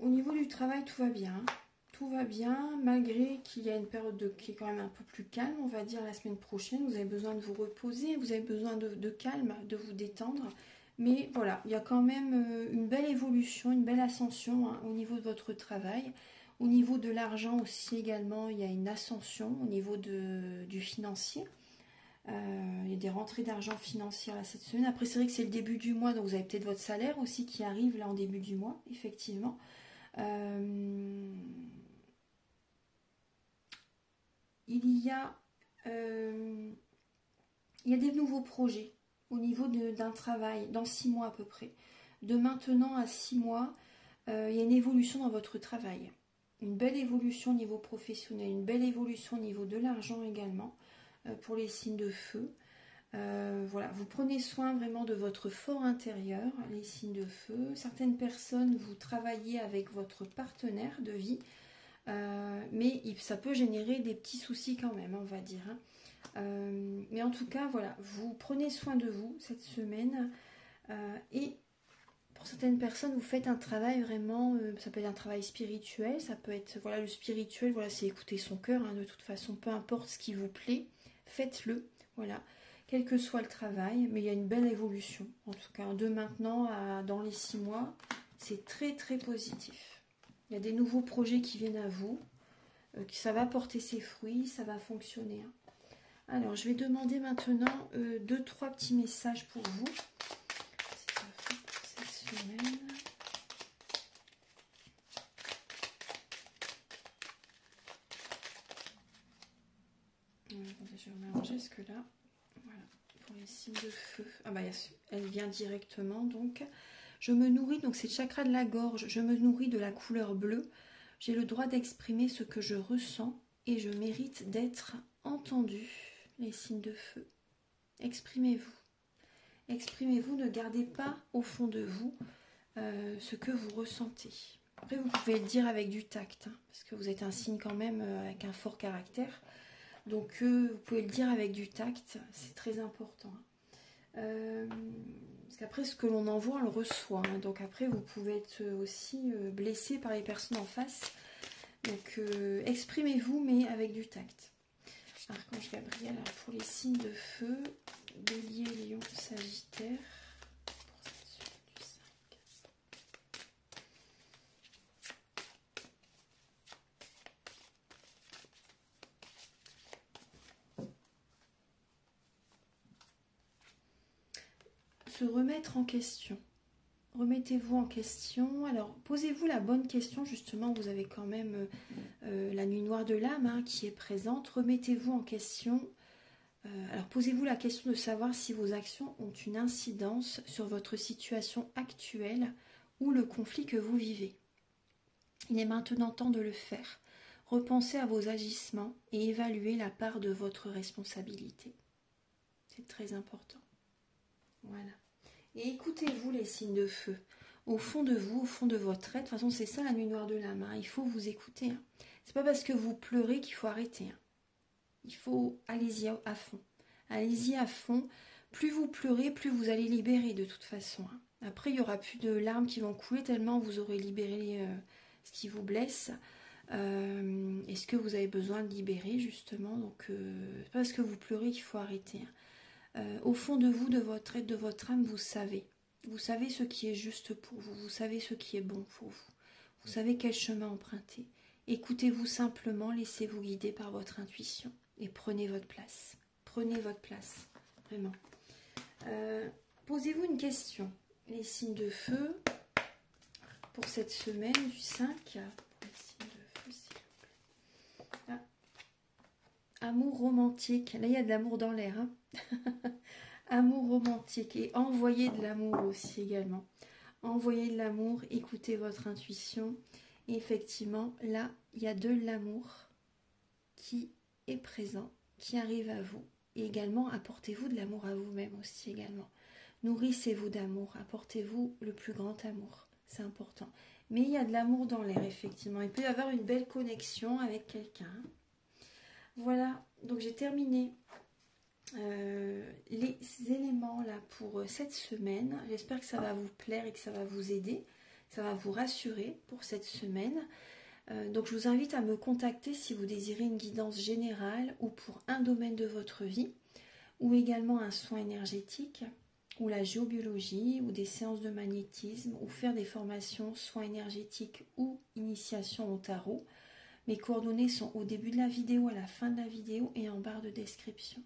Au niveau du travail, tout va bien. Tout va bien, malgré qu'il y a une période qui est quand même un peu plus calme, on va dire la semaine prochaine. Vous avez besoin de vous reposer, vous avez besoin de calme, de vous détendre. Mais voilà, il y a quand même une belle évolution, une belle ascension hein, au niveau de votre travail. Au niveau de l'argent aussi également, il y a une ascension au niveau du financier. Il y a des rentrées d'argent financières là, cette semaine. Après, c'est vrai que c'est le début du mois, donc vous avez peut-être votre salaire aussi qui arrive là en début du mois, effectivement. Il y a des nouveaux projets au niveau d'un travail dans 6 mois à peu près. De maintenant à 6 mois, il y a une évolution dans votre travail. Une belle évolution au niveau professionnel, une belle évolution au niveau de l'argent également pour les signes de feu. Voilà, vous prenez soin vraiment de votre fort intérieur, les signes de feu. Certaines personnes, vous travaillez avec votre partenaire de vie, mais ça peut générer des petits soucis quand même, on va dire. Hein. Mais en tout cas, voilà, vous prenez soin de vous cette semaine et pour certaines personnes, vous faites un travail vraiment, ça peut être un travail spirituel, ça peut être, voilà, le spirituel, voilà, c'est écouter son cœur, hein, de toute façon, peu importe ce qui vous plaît, faites-le, voilà. Quel que soit le travail, mais il y a une belle évolution. En tout cas, de maintenant à dans les 6 mois, c'est très très positif. Il y a des nouveaux projets qui viennent à vous, ça va porter ses fruits, ça va fonctionner. Alors, je vais demander maintenant 2-3 petits messages pour vous. semaine. Je vais mélanger ce que là. Voilà, pour les signes de feu. Ah bah, elle vient directement. Donc, je me nourris, donc c'est le chakra de la gorge. Je me nourris de la couleur bleue. J'ai le droit d'exprimer ce que je ressens et je mérite d'être entendu. Les signes de feu. Exprimez-vous. Exprimez-vous, ne gardez pas au fond de vous ce que vous ressentez. Après, vous pouvez le dire avec du tact, hein, parce que vous êtes un signe quand même avec un fort caractère. Donc, vous pouvez le dire avec du tact, c'est très important. Parce qu'après, ce que l'on envoie, on le reçoit. Hein. Donc après, vous pouvez être aussi blessé par les personnes en face. Donc, exprimez-vous, mais avec du tact. Archange Gabriel, alors pour les signes de feu, Bélier, Lion, Sagittaire, pour cette semaine du 5. Se remettre en question. Remettez-vous en question. Alors, posez-vous la bonne question. Justement, vous avez quand même la nuit noire de l'âme hein, qui est présente. Remettez-vous en question. Alors, posez-vous la question de savoir si vos actions ont une incidence sur votre situation actuelle ou le conflit que vous vivez. Il est maintenant temps de le faire. Repensez à vos agissements et évaluez la part de votre responsabilité. C'est très important. Voilà. Et écoutez-vous les signes de feu. Au fond de vous, au fond de votre être. De toute façon, c'est ça la nuit noire de l'âme. Hein. Il faut vous écouter. Hein. C'est pas parce que vous pleurez qu'il faut arrêter. Hein. Il faut, allez-y à fond. Allez-y à fond. Plus vous pleurez, plus vous allez libérer de toute façon. Hein. Après, il n'y aura plus de larmes qui vont couler tellement vous aurez libéré ce qui vous blesse. Et ce que vous avez besoin de libérer justement. Donc, c'est pas parce que vous pleurez qu'il faut arrêter. Hein. Au fond de vous, de votre être, de votre âme, vous savez. Vous savez ce qui est juste pour vous. Vous savez ce qui est bon pour vous. Vous savez quel chemin emprunter. Écoutez-vous simplement, laissez-vous guider par votre intuition. Et prenez votre place. Prenez votre place. Vraiment. Posez-vous une question. Les signes de feu pour cette semaine du 5. Pour les signes de feu, s'il vous plaît. Ah. Amour romantique. Là, il y a de l'amour dans l'air. Hein. Amour romantique et envoyez de l'amour aussi également. Envoyez de l'amour, écoutez votre intuition. Et effectivement, là, il y a de l'amour qui est présent, qui arrive à vous. Et également, apportez-vous de l'amour à vous-même aussi également. Nourrissez-vous d'amour, apportez-vous le plus grand amour. C'est important. Mais il y a de l'amour dans l'air, effectivement. Il peut y avoir une belle connexion avec quelqu'un. Voilà, donc j'ai terminé les éléments là pour cette semaine. J'espère que ça va vous plaire et que ça va vous aider, ça va vous rassurer pour cette semaine. Donc je vous invite à me contacter si vous désirez une guidance générale ou pour un domaine de votre vie, ou également un soin énergétique, ou la géobiologie, ou des séances de magnétisme, ou faire des formations soins énergétiques ou initiation au tarot. Mes coordonnées sont au début de la vidéo, à la fin de la vidéo et en barre de description.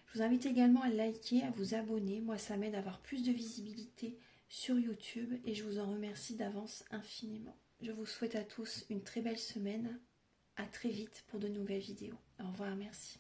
Je vous invite également à liker, à vous abonner. Moi, ça m'aide à avoir plus de visibilité sur YouTube et je vous en remercie d'avance infiniment. Je vous souhaite à tous une très belle semaine. À très vite pour de nouvelles vidéos. Au revoir, merci.